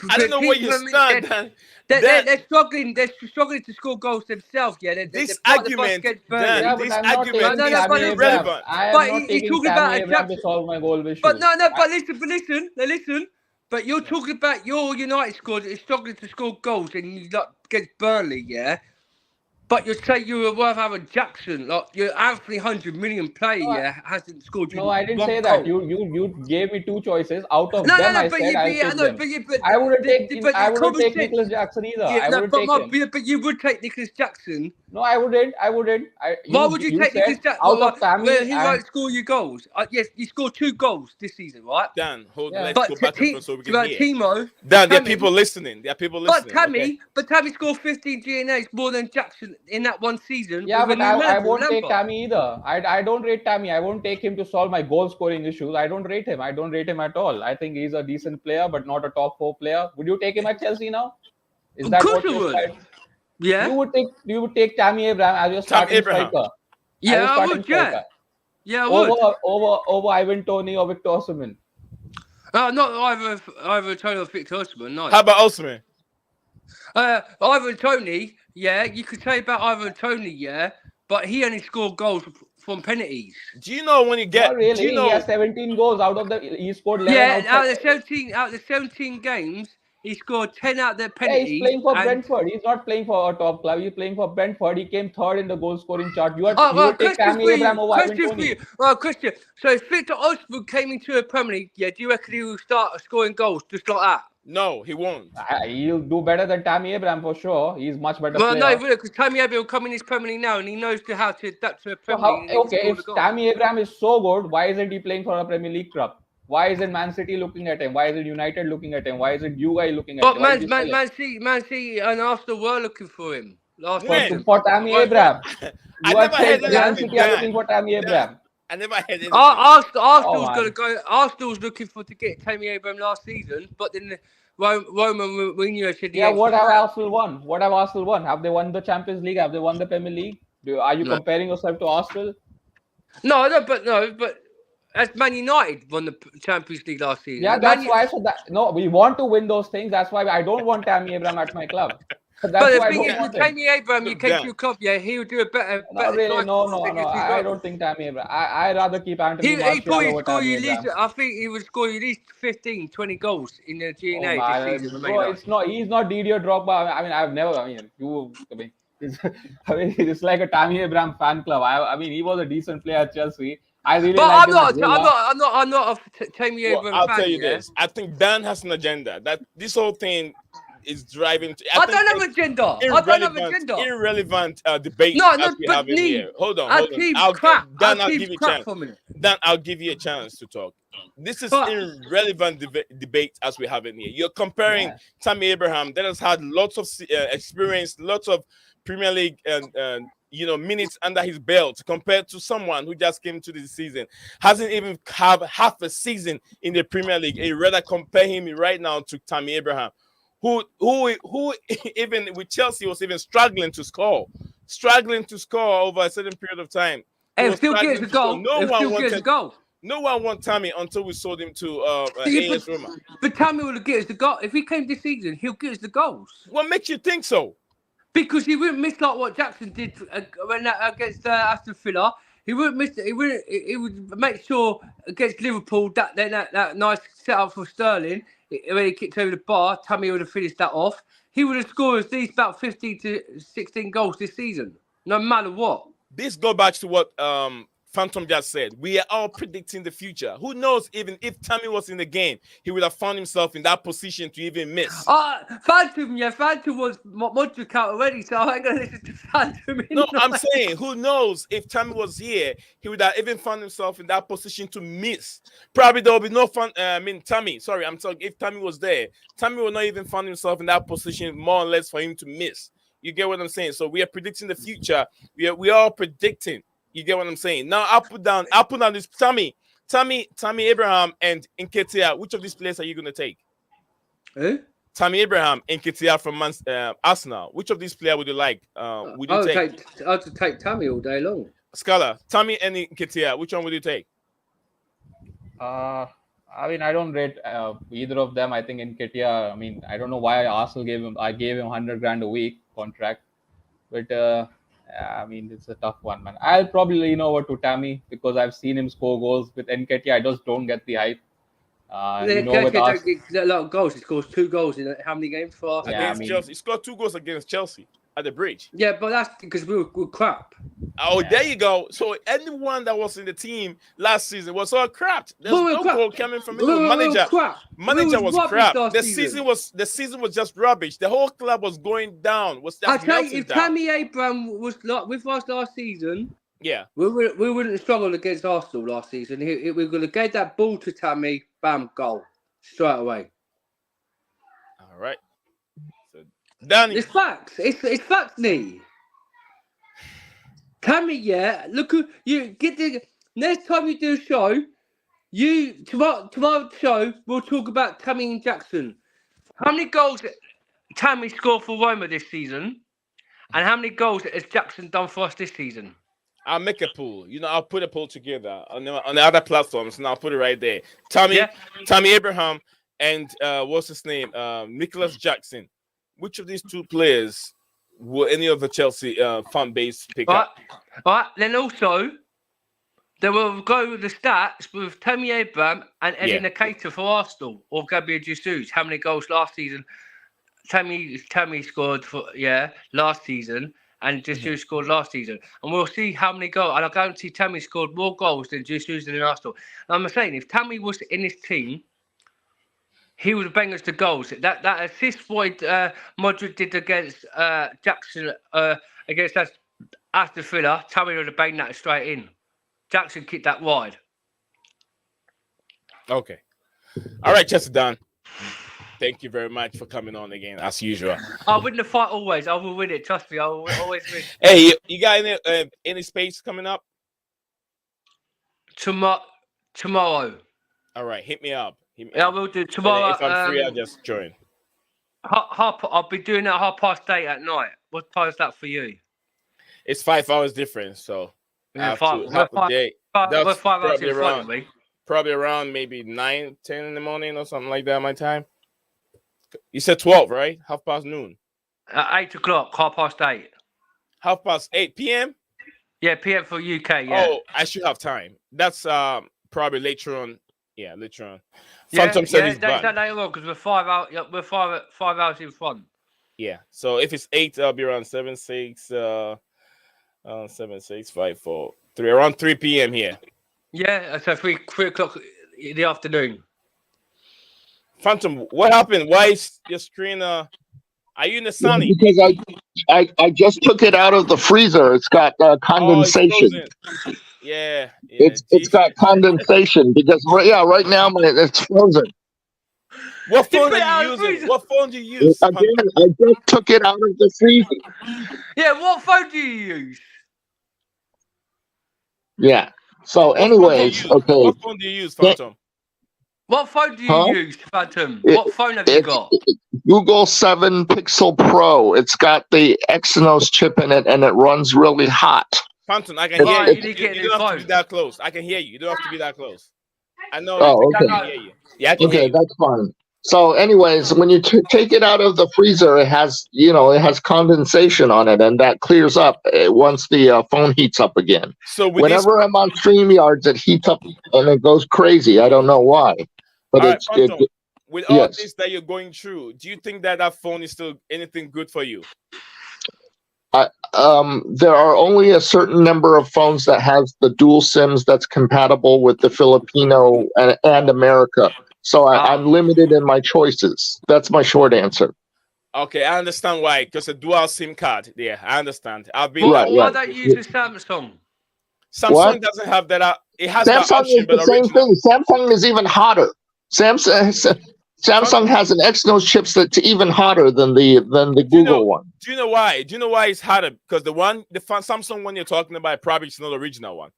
I don't know where you stand. They're struggling. They're struggling to score goals themselves. Yeah, this argument, this argument is irrelevant. But he's talking about Jackson to solve my goal issue. But listen. But you're talking about your United squad is struggling to score goals and you like against Burnley, yeah. But you say you were worth having Jackson, like your Anthony 100 million player, hasn't scored. No, I didn't say that. You gave me 2 choices. Out of them, I said I'll take them. I wouldn't take Nicholas Jackson either. But you would take Nicholas Jackson. No, I wouldn't. Why would you take Nicholas Jackson? Out of Tammy, he won't score you goals. Yes, you scored 2 goals this season, right? Dan, hold on. Let's go back and so we can hear. Timo, Dan, there are people listening. But Tammy scored 15 GNAs more than Jackson in that one season. Yeah, but I won't take Tammy either. I don't rate Tammy. I won't take him to solve my goal scoring issues. I don't rate him. I don't rate him at all. I think he's a decent player, but not a top 4 player. Would you take him at Chelsea now? Is that what you would? Yeah. You would take Tammy Abraham as your starting striker. Yeah, I would. Yeah, I would. Over Ivan Toney or Victor Osimhen. Not either Toney or Victor Osimhen. No. How about Osimhen? Ivan Toney, yeah, you could say about Ivan Toney, yeah, but he only scored goals from penalties. Do you know when you get? Not really. He has 17 goals out of he scored 11. Yeah, out of the 17 games, he scored 10 out of the penalties. Yeah, he's playing for Brentford. He's not playing for a top club. He's playing for Brentford. He came 3rd in the goal scoring chart. You would take Tammy Abraham over Ivan Toney. Well, Christian, so if Victor Osimhen came into the Premier League, yeah, do you reckon he will start scoring goals just like that? No, he won't. He'll do better than Tammy Abraham for sure. He's much better. Well, player. No, because Tammy Abraham will come in his Premier League now, and he knows how to adapt to a Premier League. Okay, if Tammy Abraham is so good, why isn't he playing for a Premier League club? Why isn't Man City looking at him? Why isn't United looking at him? Why isn't you guys looking at him? But Man City and Arsenal were looking for him for Tammy Abraham. You are saying Man City are looking for Tammy Abraham. I never had anything. Arsenal's going to go. Arsenal's looking to get Tammy Abraham last season, but then Roman Mourinho said, "Yeah, what have Arsenal won? What have Arsenal won? Have they won the Champions League? Have they won the Premier League? Are you comparing yourself to Arsenal?" No, but as Man United won the Champions League last season. Yeah, that's why I said that. No, we want to win those things. That's why I don't want Tammy Abraham at my club. But the thing is, with Tammy Abraham, you came to your club, yeah, he would do a better. No, really, no. I don't think Tammy Abraham. I'd rather keep Anthony Martial over Tammy Abraham. I think he would score at least 15, 20 goals in the GNA this season. He's not Didier Drogba. I mean, I've never. It's like a Tammy Abraham fan club. I mean, he was a decent player at Chelsea. I'm not a Tammy Abraham fan. I'll tell you this. I think Dan has an agenda. That this whole thing is driving. I don't have an agenda. Irrelevant debate as we have in here. Hold on. I'll give you a chance. Dan, I'll give you a chance to talk. This is irrelevant debate as we have in here. You're comparing Tammy Abraham that has had lots of experience, lots of Premier League and minutes under his belt compared to someone who just came to this season, hasn't even have half a season in the Premier League. You rather compare him right now to Tammy Abraham, who even with Chelsea was even struggling to score over a certain period of time. And still gets a goal. No one wanted Tammy until we sold him to AS Roma. But Tammy will get us the goal. If he came this season, he'll get us the goals. What makes you think so? Because he wouldn't miss like what Jackson did against Aston Villa. He wouldn't miss it. He would make sure against Liverpool that nice setup for Sterling when he kicked over the bar. Tammy would have finished that off. He would have scored at least about 15 to 16 goals this season, no matter what. This goes back to what Phantom just said. We are all predicting the future. Who knows? Even if Tammy was in the game, he would have found himself in that position to even miss. Phantom was Modric out already, so I ain't gonna listen to Phantom. No, I'm saying, who knows? If Tammy was here, he would have even found himself in that position to miss. Probably there will be no fun. Tammy. Sorry, I'm talking. If Tammy was there, Tammy would not even find himself in that position, more or less, for him to miss. You get what I'm saying? So we are predicting the future. We are predicting. You get what I'm saying? Now I'll put down this Tammy Abraham and Nketiah. Which of these players are you gonna take? Tammy Abraham and Nketiah from Arsenal. Which of these players would you like? Would you take? I'd take Tammy all day long. Scala, Tammy and Nketiah. Which one would you take? I mean, I don't rate either of them. I think Nketiah. I mean, I don't know why Arsenal gave him 100 grand a week contract, but. I mean, it's a tough one, man. I'll probably lean over to Tammy because I've seen him score goals. With Nketiah, I just don't get the hype. Nketiah don't get a lot of goals. He scores 2 goals in how many games for Arsenal? Against Chelsea. He scored 2 goals against Chelsea at the Bridge. Yeah, but that's because we were crap. Oh, there you go. So anyone that was in the team last season was all crap. There's no goal coming from anyone. Manager was crap. The season was just rubbish. The whole club was going down. I tell you, if Tammy Abraham was with us last season, yeah, we wouldn't have struggled against Arsenal last season. We were going to get that ball to Tammy, bam, goal straight away. All right. So Danny, it's facts. It's facts, Nee. Tammy, yeah. Look, you get the next time you do a show. Tomorrow show we'll talk about Tammy and Jackson. How many goals Tammy scored for Roma this season, and how many goals has Jackson done for us this season? I'll make a pool. I'll put a pool together on the other platforms, and I'll put it right there. Tammy Abraham, and what's his name? Nicholas Jackson. Which of these 2 players will any of the Chelsea fan base pick up? All right. Then also, they will go with the stats with Tammy Abraham and Eddie Nketiah for Arsenal or Gabriel Jesus. How many goals last season? Tammy scored for last season, and Jesus scored last season. And we'll see how many goals. And I guarantee Tammy scored more goals than Jesus in Arsenal. And I'm saying, if Tammy was in this team, he would have banged us the goals. That assist what Modric did against Jackson against Aston Villa, Tammy would have banged that straight in. Jackson kicked that wide. Okay. All right, Chester Dunn. Thank you very much for coming on again, as usual. I'll win the fight always. I will win it. Trust me, I will always win. Hey, you got any space coming up? Tomorrow. All right, hit me up. I will do tomorrow. If I'm free, I'll just join. I'll be doing it at 8:30 at night. What time is that for you? It's 5 hours difference, so we're 5 hours in front of me. Probably around maybe 9, 10 in the morning or something like that, my time. You said 12, right? 12:30 noon. 8 o'clock, 8:30. 8 p.m.? Yeah, p.m. for UK, yeah. Oh, I should have time. That's probably later on. Yeah, later on. Phantom said he's back. That later on because we're 5 hours. We're 5 hours in front. Yeah. So if it's 8, I'll be around 7, 6, 7, 6, 5, 4, 3, around 3 p.m. here. Yeah, so 3 o'clock in the afternoon. Phantom, what happened? Why is your screen? Are you in the sunny? Because I just took it out of the freezer. It's got condensation. Yeah. It's got condensation because right now it's frozen. What phone are you using? What phone do you use? Again, I just took it out of the freezer. Yeah, what phone do you use? Yeah. So, anyways, okay. What phone do you use, Phantom? What phone do you use, Phantom? What phone have you got? Google 7 Pixel Pro. It's got the Exynos chip in it, and it runs really hot. Phantom, I can hear you. You don't have to be that close. I can hear you. You don't have to be that close. I know. Oh, okay. I can hear you. Yeah, I can hear you. That's fine. So, anyways, when you take it out of the freezer, it has condensation on it, and that clears up once the phone heats up again. So whenever I'm on StreamYards, it heats up and it goes crazy. I don't know why, but all right, with all yes. this that you're going through, do you think that phone is still anything good for you? There are only a certain number of phones that has the dual SIMs that's compatible with the Filipino and America. So I'm limited in my choices. That's my short answer. Okay, I understand why. Because a dual SIM card. Yeah, I understand. I've been why don't you use a Samsung? Samsung doesn't have that. It has Samsung that option, is the same thing. Samsung is even hotter. Samsung has an Exynos chips that's even hotter than the Google one. Do you know why? Do you know why it's hotter? Because the Samsung one you're talking about probably is not the original one.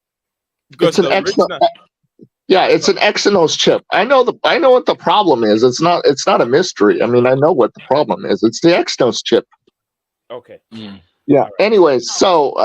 Because it's an Exynos chip. I know what the problem is. It's not a mystery. I mean, I know what the problem is. It's the Exynos chip. Okay. Yeah. Right. Anyways, so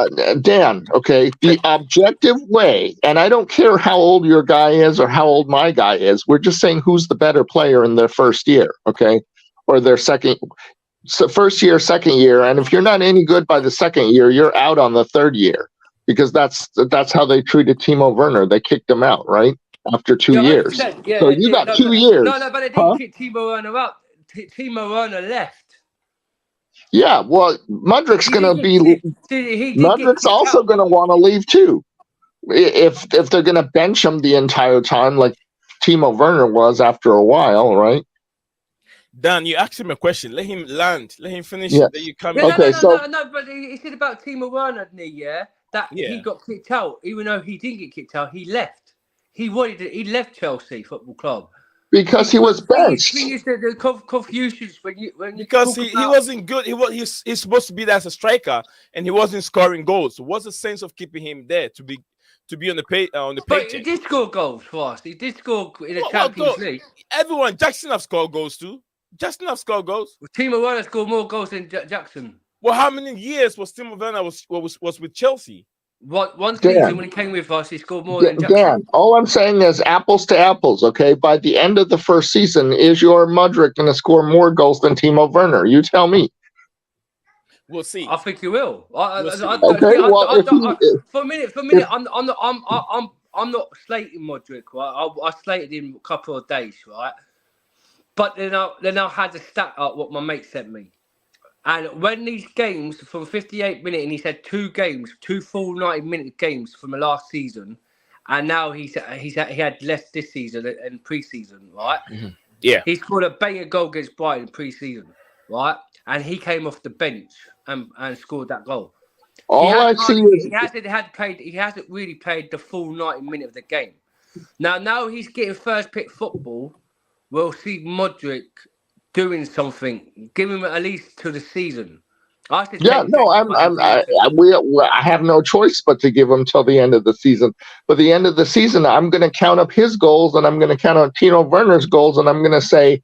Dan, okay, the objective way, and I don't care how old your guy is or how old my guy is. We're just saying who's the better player in their first year, okay, or their first year, second year, and if you're not any good by the second year, you're out on the third year because that's how they treated Timo Werner. They kicked him out, right, after 2 years. Yeah, so you got 2 years. No, but they didn't kick Timo Werner out. Timo Werner left. Yeah, well, Mudryk's going to be. Mudryk's also going to want to leave too, if they're going to bench him the entire time, like Timo Werner was after a while, right? Dan, you asked him a question. Let him land. Let him finish. Yeah. Then you come. No, but he said about Timo Werner, he got kicked out, even though he didn't get kicked out. He left. He left Chelsea Football Club. Because he was benched. The confusion because he wasn't good. He's supposed to be there as a striker, and he wasn't scoring goals. So what's the sense of keeping him there to be on the paycheck? But he did score goals for us. He did score in the Champions League. Everyone, Jackson have scored goals too. Jackson have scored goals. Timo Werner scored more goals than Jackson. Well, how many years was Timo Werner was with Chelsea? One season when he came with us, he scored more than Jackson. Dan, all I'm saying is apples to apples, okay? By the end of the first season, is your Mudryk going to score more goals than Timo Werner? You tell me. We'll see. I think he will. For a minute, I'm not slating Mudryk, right? I slated him a couple of days, right? But then I had to stat up what my mate sent me. And when these games from 58 minutes, and he said 2 full 90-minute games from the last season, and now he had less this season and pre-season, right? Mm-hmm. Yeah. He scored a banger goal against Brighton pre-season, right? And he came off the bench and scored that goal. He hasn't really played the full 90 minutes of the game. Now he's getting first pick football. We'll see Mudryk doing something. Give him at least to the season. I have no choice but to give him till the end of the season. But the end of the season, I'm going to count up his goals, and I'm going to count up Timo Werner's goals, and I'm going to say,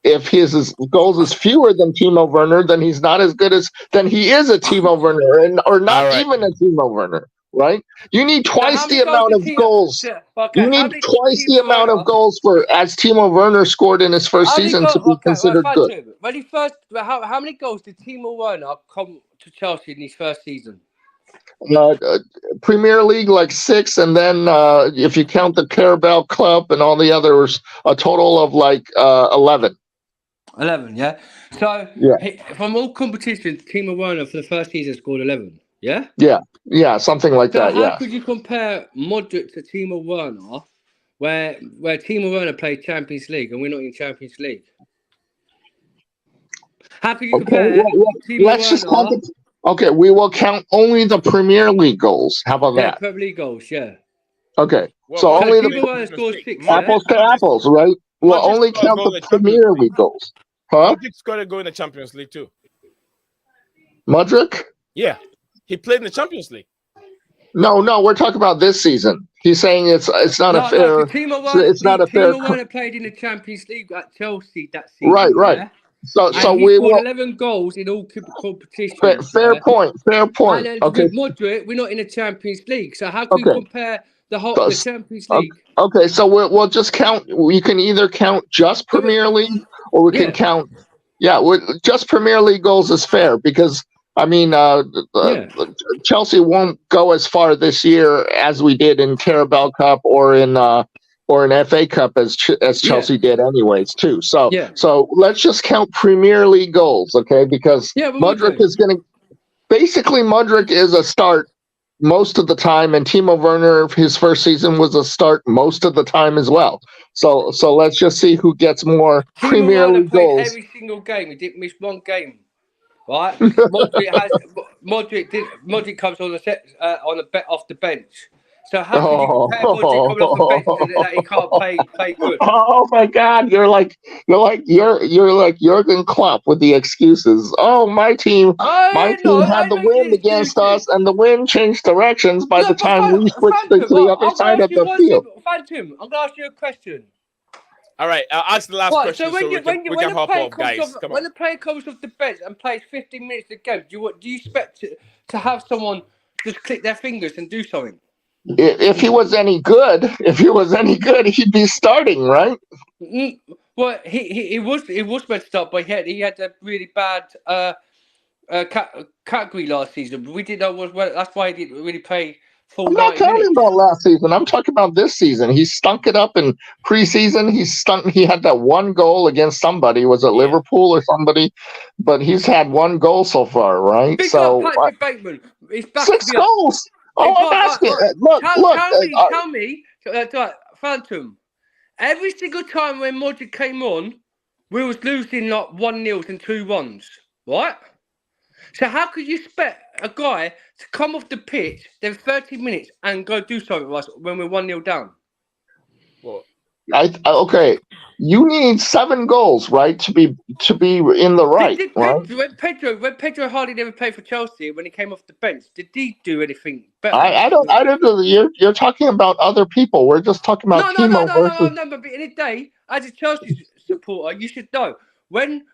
if his goals is fewer than Timo Werner, then he's not as good as he is a Timo Werner, or not even a Timo Werner. Right? You need twice the amount of goals. You need twice the amount of goals as Timo Werner scored in his first season to be considered good. How many goals did Timo Werner come to Chelsea in his first season? Premier League like 6, and then if you count the Carabao Cup and all the others, a total of like 11. 11, yeah. So from all competitions, Timo Werner for the first season scored 11. Yeah? Yeah, something like that, How could you compare Mudryk to Timo Werner, where Timo Werner played Champions League and we're not in Champions League? How could you compare Timo Werner? We will count only the Premier League goals. How about that? Premier League goals, yeah. Okay, so only Timo Werner scored 6. Apples to apples, right? We'll only count the Premier League goals. Huh? Mudryk's got to go in the Champions League too. Mudryk? Yeah. He played in the Champions League. No, we're talking about this season. He's saying it's not a fair. It's not a fair. Timo Werner played in the Champions League at Chelsea that season. Right. Yeah? So we scored 11 goals in all competitions. Fair point. And then with Mudryk, we're not in the Champions League. So how can you compare the Champions League. Okay, so we'll just count. We can either count just Premier League, or we can count. Yeah, just Premier League goals is fair because I mean, Chelsea won't go as far this year as we did in Carabao Cup or in FA Cup as Chelsea did, anyways, too. So let's just count Premier League goals, okay? Because Mudryk is going to basically Mudryk is a start most of the time, and Timo Werner, his first season was a start most of the time as well. So let's just see who gets more Premier League goals. Every single game, he didn't miss one game, right? Modric comes on the bet off the bench. So how can you compare Modric coming off the bench that he can't play good? Oh my God, you're like Jurgen Klopp with the excuses. Oh, my team had the wind against us, and the wind changed directions by the time we switched to the other side of the field. Phantom, I'm gonna ask you a question. All right, I'll ask the last question. So when the hop off, guys. When the player comes off the bench and plays 15 minutes a game, do you expect to have someone just click their fingers and do something? If he was any good, he'd be starting, right? Well, he was meant to start, but he had a really bad category last season. But we didn't know that's why he didn't really play full. I'm not talking about last season. I'm talking about this season. He stunk it up in preseason. He had that one goal against somebody. Was it Liverpool or somebody? But he's had one goal so far, right? Patrick Bateman. He's back 6 goals. Oh, I'm asking. Tell me, Phantom. Every single time when Modric came on, we was losing like 1-0 and 2-1s, right? So how could you expect a guy to come off the pitch, then 30 minutes, and go do something with us when we're 1-0 down? What? Okay, you need 7 goals, right, to be in the right, right? When Pedro hardly never played for Chelsea, when he came off the bench, did he do anything better? I don't. You're talking about other people. We're just talking about Timo versus. No. But in a day, as a Chelsea supporter, you should know when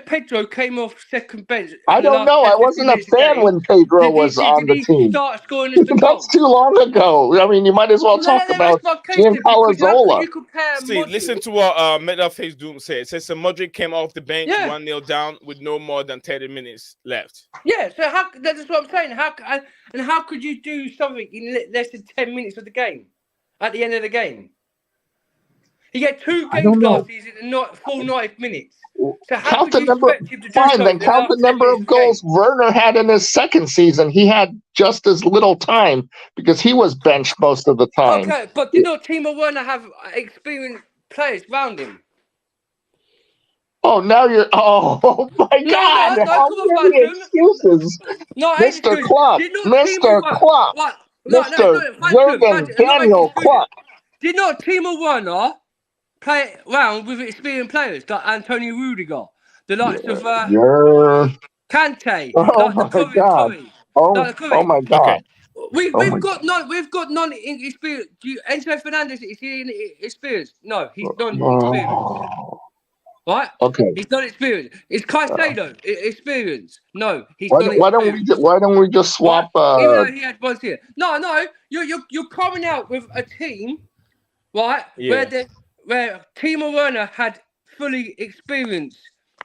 Pedro came off second bench. I don't know. I wasn't a fan when Pedro was on the team. Start scoring as the That's too long ago. I mean, you might as well talk about Giancarlo Zola. See, listen to what Metal Face Doom said. It says Modric came off the bench 1-0 down with no more than 30 minutes left. Yeah, so that's what I'm saying. How could you do something in less than 10 minutes of the game? At the end of the game, he had 2 games last season and not full 90 minutes. So how could you expect him to do something? Then count the number of goals Werner had in his second season. He had just as little time because he was benched most of the time. Okay, but did not Timo Werner have experienced players around him? Oh, now you're. Oh my God! How many excuses, Mr. Klopp, Mr. Klopp, Mr. Jurgen Daniel Klopp. Did not Timo Werner play around with experienced players like Antonio Rudiger, the likes of Kante? Oh my God! Oh my God! We've got non-experienced. Enzo Fernandez, is he inexperienced? No, he's non-experienced. Right? Okay. He's not experienced. Is Caicedo experienced? No, he's not experienced. Why don't we just swap? Even though he had one here. No. You're coming out with a team, right? Yeah. Where Timo Werner had fully experienced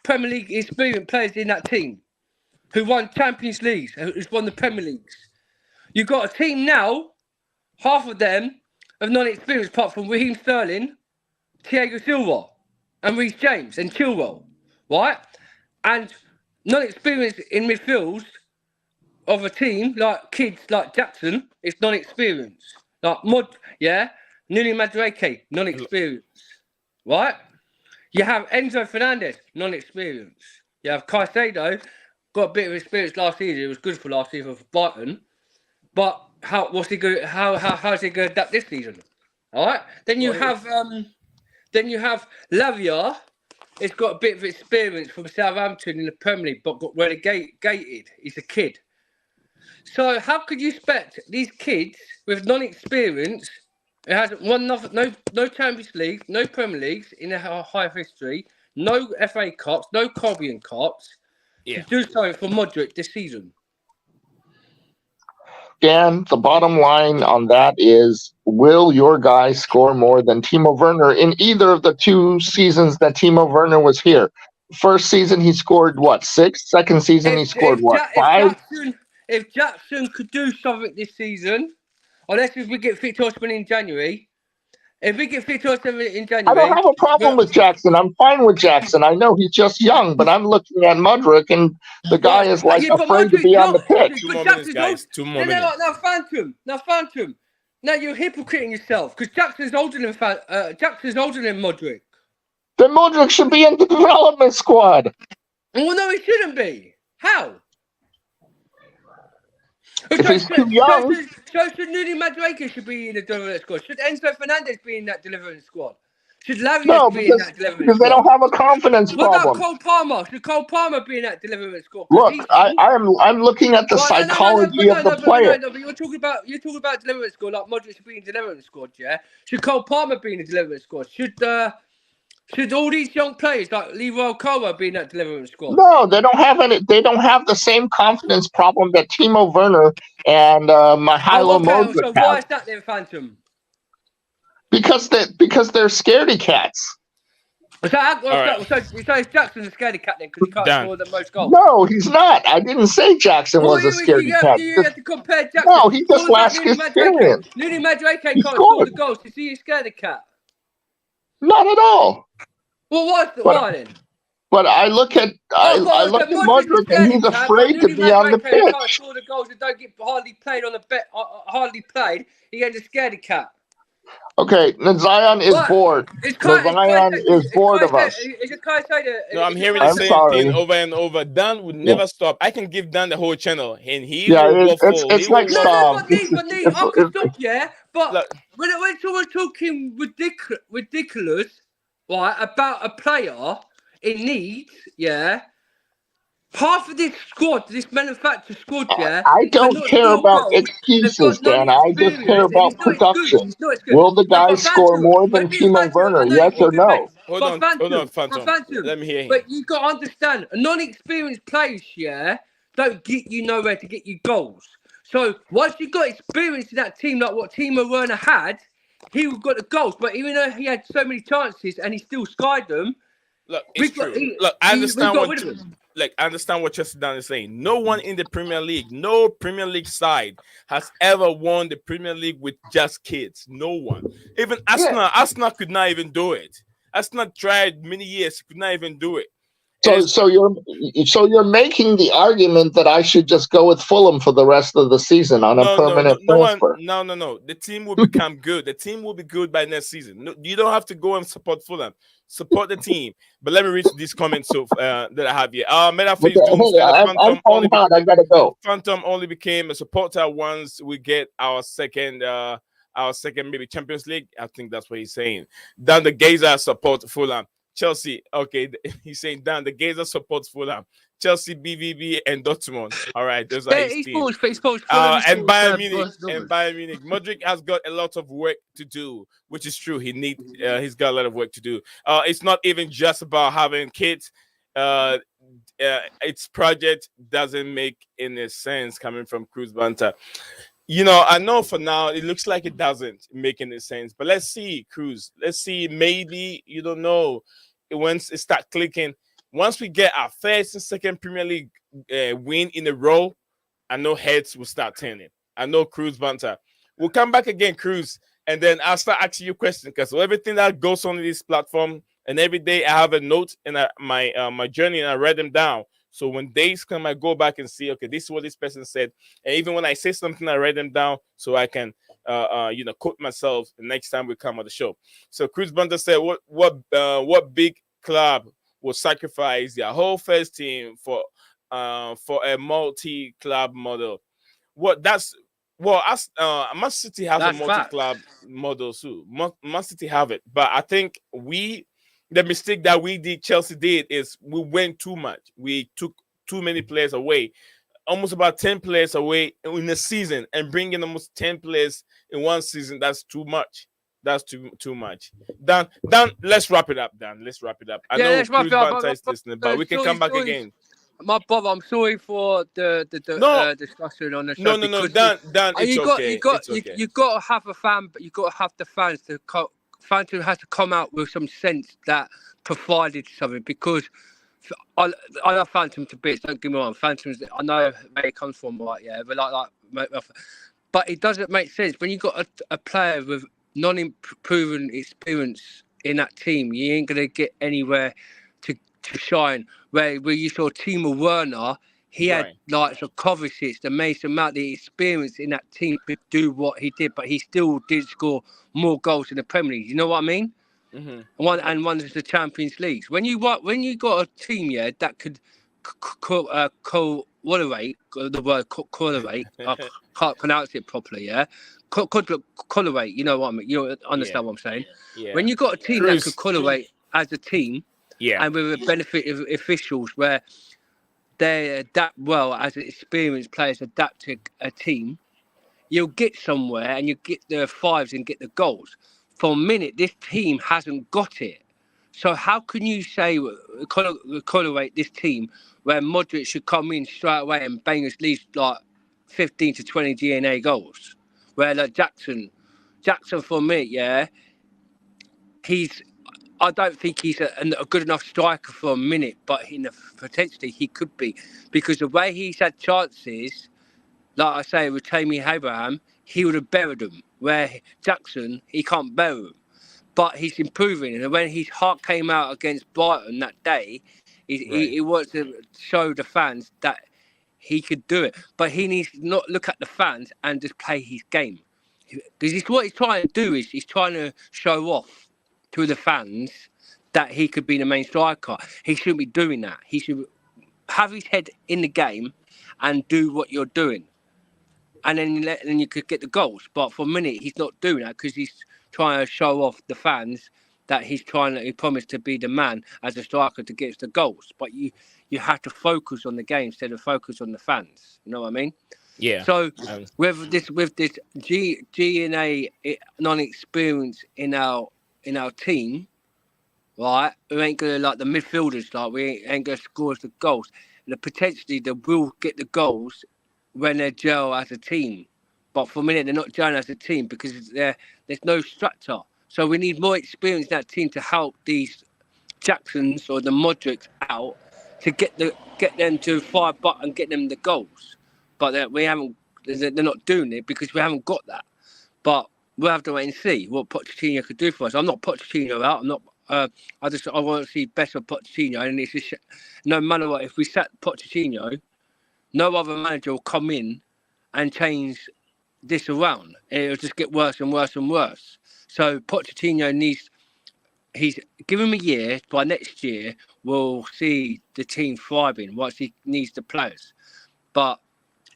Premier League experienced players in that team, who won Champions Leagues, who's won the Premier Leagues. You've got a team now. Half of them have non-experienced, apart from Raheem Sterling, Thiago Silva, and Reece James and Chilwell, right? And non-experienced in midfields of a team like kids like Jackson is non-experienced. Like Nuno Madueke, non-experienced, right? You have Enzo Fernandez, non-experienced. You have Caicedo, got a bit of experience last season. It was good for last season for Brighton, but how's he going to adapt this season? All right. Then you have Lavia. He's got a bit of experience from Southampton in the Premier League, but got relegated. He's a kid. So how could you expect these kids with non-experience, who hasn't won no Champions League, no Premier Leagues in their high history, no FA Cups, no Caribbean Cups, to do something for Modric this season? Dan, the bottom line on that is, will your guy score more than Timo Werner in either of the 2 seasons that Timo Werner was here? First season, he scored, 6? Second season, he scored, 5? If Jackson could do something this season, unless if we get fit to Osman in January, if we get fit to Osman in January... I don't have a problem with Jackson. I'm fine with Jackson. I know he's just young, but I'm looking at Mudryk, and the guy is afraid to be on the pitch. 2 more minutes, guys. 2 more minutes. Now, Phantom. Now you're hypocriting yourself because Jackson's older than Mudryk. Then Mudryk should be in the development squad. Well, no, he shouldn't be. How? If he's too young. So should Nuni Madueke should be in the development squad. Should Enzo Fernandez be in that development squad? Should Larius be in that development squad? Because they don't have a confidence problem. What about Cole Palmer? Should Cole Palmer be in that development squad? Look, I'm looking at the psychology of the player. No, but you're talking about development squad like Modric should be in the development squad, yeah? Should Cole Palmer be in the development squad? Should all these young players like Leroy Alcala be in that development squad? No, they don't have any. They don't have the same confidence problem that Timo Werner and Mihailo Modric so have. why is that then, Phantom? Because they're scaredy cats. So is Jackson a scaredy cat then because he can't score the most goals? No, he's not. I didn't say Jackson was a scaredy cat. You have to compare Jackson. No, he just lacks experience. Nuni Madueke can't score the goals. Is he a scaredy cat? Not at all. Well, why then? But I look at Modric and he's afraid to be on the pitch. Can't score the goals and don't get hardly played. He ain't a scaredy cat. Okay, Zion is bored. Zion is bored of us. No, I'm hearing the same thing over and over. Dan would never stop. I can give Dan the whole channel, and he will waffle. It's like But I can stop, yeah. But when someone's talking ridiculous, right, about a player in need, yeah. Half of this squad, this manufactured squad, yeah. I don't care about excuses, Dan. I just care about production. Will the guy score more than Timo Werner? Yes or no? Hold on, Phantom. Let me hear him. But you got to understand, non-experienced players, yeah, don't get you nowhere to get you goals. So once you got experience in that team, like what Timo Werner had, he got the goals. But even though he had so many chances and he still skied them. Look, it's true. Look, I understand I understand what Chelsea Dan is saying. No one in the Premier League, no Premier League side has ever won the Premier League with just kids. No one. Even Arsenal could not even do it. Arsenal tried many years, could not even do it. So you're making the argument that I should just go with Fulham for the rest of the season on a permanent transfer. No. The team will become good. The team will be good by next season. No, you don't have to go and support Fulham. Support the team. But let me read these comments that I have here. I gotta go. Phantom only became a supporter once we get our second maybe Champions League. I think that's what he's saying. Dan the Gazer support Fulham. Chelsea, okay, he's saying Dan the Gazer supports Fulham. Chelsea, BVB, and Dortmund. All right, those are his teams. And Bayern Munich. Modric has got a lot of work to do, which is true. He's got a lot of work to do. It's not even just about having kids. Its project doesn't make any sense coming from Cruz Banta. You know, I know for now it looks like it doesn't make any sense, but let's see, Cruz. Let's see. Maybe you don't know. Once it starts clicking, once we get our first and second Premier League win in a row, I know heads will start turning. I know Cruz Banter. We'll come back again, Cruz, and then I'll start asking you questions because everything that goes on this platform, and every day I have a note in my journey and I write them down. So when days come, I go back and see, okay, this is what this person said. And even when I say something, I write them down so I can, quote myself the next time we come on the show. So Cruz Banter said, what big club will sacrifice their whole first team for a multi-club model? Man City has a multi-club model too. Man City have it, but I think the mistake that Chelsea did is we went too much. We took too many players away, almost about 10 players away in a season, and bringing almost 10 players in one season. That's too much. That's too much. Dan, let's wrap it up, Dan. Let's wrap it up. I know Cruz Banter is listening, but we can come back again. My brother, I'm sorry for the No. discussion on the show. No, Dan, it's okay. It's okay. You got to have a fan, but you got to have the fans to Phantom has to come out with some sense that provided something, because I love Phantom to bits. Don't get me wrong, Phantom's, I know where he comes from, right? Yeah, but but it doesn't make sense when you got a player with non-proven experience in that team. You ain't gonna get anywhere to shine. Where you saw Timo Werner, he had like the Kovacic, the Mason Mount, the experience in that team to do what he did, but he still did score more goals in the Premier League. You know what I mean? Mm-hmm. One is the Champions Leagues. When you got a team, yeah, that could correlate the word correlate. I can't pronounce it properly. Yeah, correlate. You know what I mean? You understand what I'm saying? Yeah. When you got a team that could correlate as a team, and with the benefit of officials, where they adapt well as experienced players adapt to a team, you'll get somewhere and you get the fives and get the goals. For a minute, this team hasn't got it. So how can you say correlate this team where Modric should come in straight away and bang at least like 15 to 20 DNA goals? Where like Jackson for me, yeah, I don't think he's a good enough striker for a minute, but potentially he could be, because the way he's had chances, like I say, with Tammy Abraham, he would have buried them. Where Jackson, he can't bury them. But he's improving. And when his heart came out against Brighton that day, he wanted to show the fans that he could do it. But he needs to not look at the fans and just play his game. Because what he's trying to do is he's trying to show off to the fans that he could be the main striker. He shouldn't be doing that. He should have his head in the game and do what you're doing. And then you could get the goals. But for a minute, he's not doing that because he's trying to show off the fans that he promised to be the man as a striker to get the goals. But you have to focus on the game instead of focus on the fans. You know what I mean? Yeah. So with this G&A non-experience in our team, right? We ain't gonna like the midfielders. Like we ain't gonna score the goals. And potentially they will get the goals when they gel as a team, but for a minute they're not gelling as a team because there's no structure. So we need more experience in that team to help these Jacksons or the Modrics out to get them to fire butt and get them the goals. But they're not doing it because we haven't got that. But we'll have to wait and see what Pochettino could do for us. I'm not Pochettino out. I'm not. I want to see better Pochettino, and it's just no matter what. If we sat Pochettino, no other manager will come in and change this around. It'll just get worse and worse and worse. So Pochettino he's give him a year. By next year, we'll see the team thriving once he needs the players. But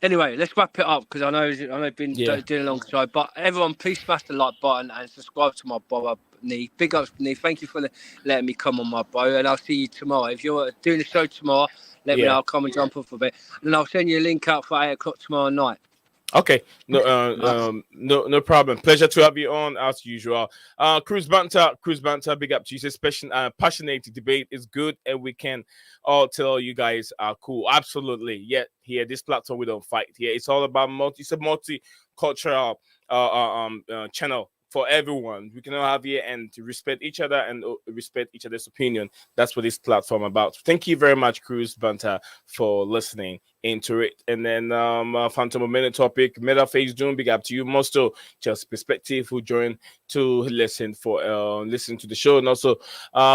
anyway, let's wrap it up because I know I've been doing a long show. But everyone, please smash the like button and subscribe to my brother, Nee. Big ups, Nee. Thank you for letting me come on, my bro. And I'll see you tomorrow. If you're doing the show tomorrow, let me know. I'll come and jump off a bit. And I'll send you a link out for 8 o'clock tomorrow night. Okay, no problem. Pleasure to have you on as usual. Cruise Banter, big up to you. Passionate debate is good, and we can all tell you guys are cool. Absolutely, yeah. Here, this platform we don't fight. Here, it's all about it's a multicultural channel for everyone. We can all have here and to respect each other and respect each other's opinion. That's what this platform about. Thank you very much, Cruise Banter, for listening into it. And then Phantom of Minute topic, Meta Face Doom, big up to you, Mosto, Chelsea Perspective, who joined to listen to the show. And also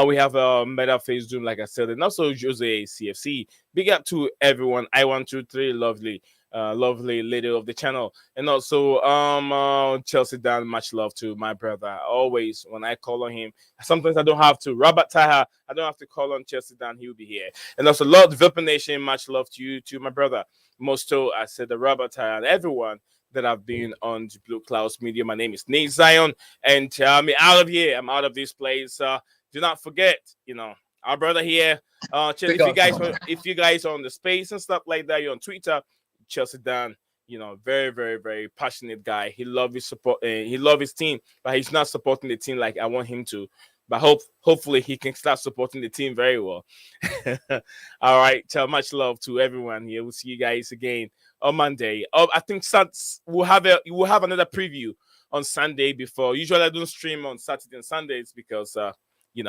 we have Meta Face Doom, like I said, and also Jose CFC. Big up to everyone. I123, lovely lady of the channel. And also Chelsea Dan, much love to my brother. Always when I call on him, sometimes I don't have to. Robert Taha, I don't have to call on Chelsea Dan, he'll be here. And also Lord Developer Nation, much love to you, to my brother Mosto. I said the Robert Taha and everyone that have been on the Blue Clouds Media. My name is Nate Zion, and I'm out of here. I'm out of this place. Do not forget, our brother here. If you guys are on the space and stuff like that, you're on Twitter, Chelsea Dan, very, very, very passionate guy. He loves his support. He loves his team, but he's not supporting the team like I want him to. but hopefully he can start supporting the team very well. All right, much love to everyone here. We'll see you guys again on Monday. I think we'll have another preview on Sunday before. Usually I don't stream on Saturday and Sundays because we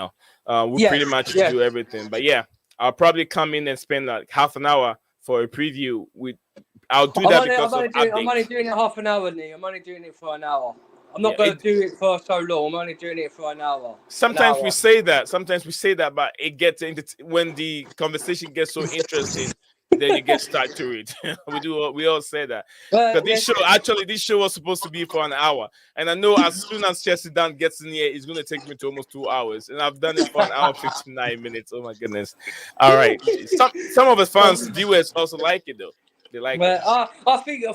pretty much do everything. But yeah, I'll probably come in and spend like half an hour for a preview. I'll do that because I'm only doing it half an hour, Lee. I'm only doing it for an hour. I'm not going to do it for so long. I'm only doing it for an hour. Sometimes we say that, but it gets when the conversation gets so interesting, then you get stuck to it. We all say that. But this show was supposed to be for an hour, and I know as soon as Chelsea Dan gets in here, it's going to take me to almost 2 hours, and I've done it for an hour 59 minutes. Oh my goodness! All right, some of the fans, viewers also like it though. They like it. I think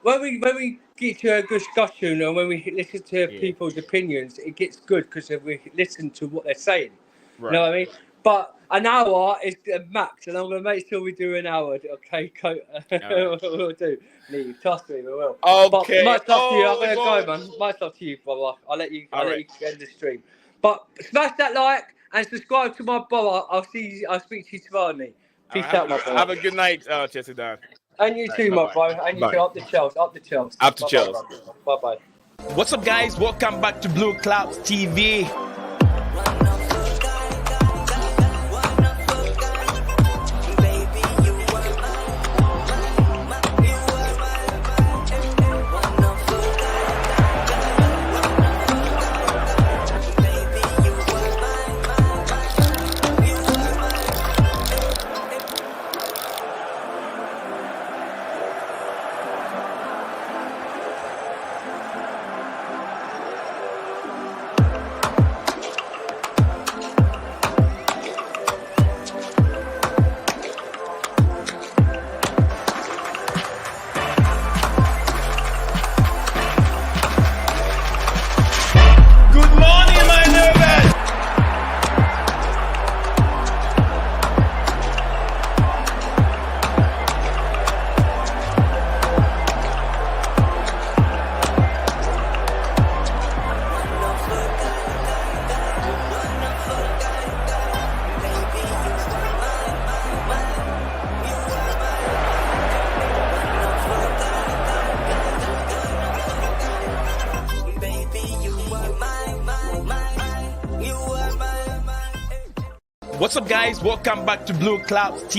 when we get to a discussion and when we listen to people's opinions, it gets good because we listen to what they're saying. Right. You know what I mean? But an hour is max, and I'm going to make sure we do an hour. Okay, we'll do. Lee, trust me, we will. Okay. But much love to you. I'm going to go, man. Much love to you, brother. I'll let you end the stream. But smash that like and subscribe to my brother. I'll speak to you tomorrow, Lee. Peace out, my brother. Have a good night, Chelsea Dan. And you too, my bro. And you too. Up the Chels. Bye-bye. What's up, guys? Welcome back to Blue Clouds TV. What's up, guys? Welcome back to Blue Clouds TV.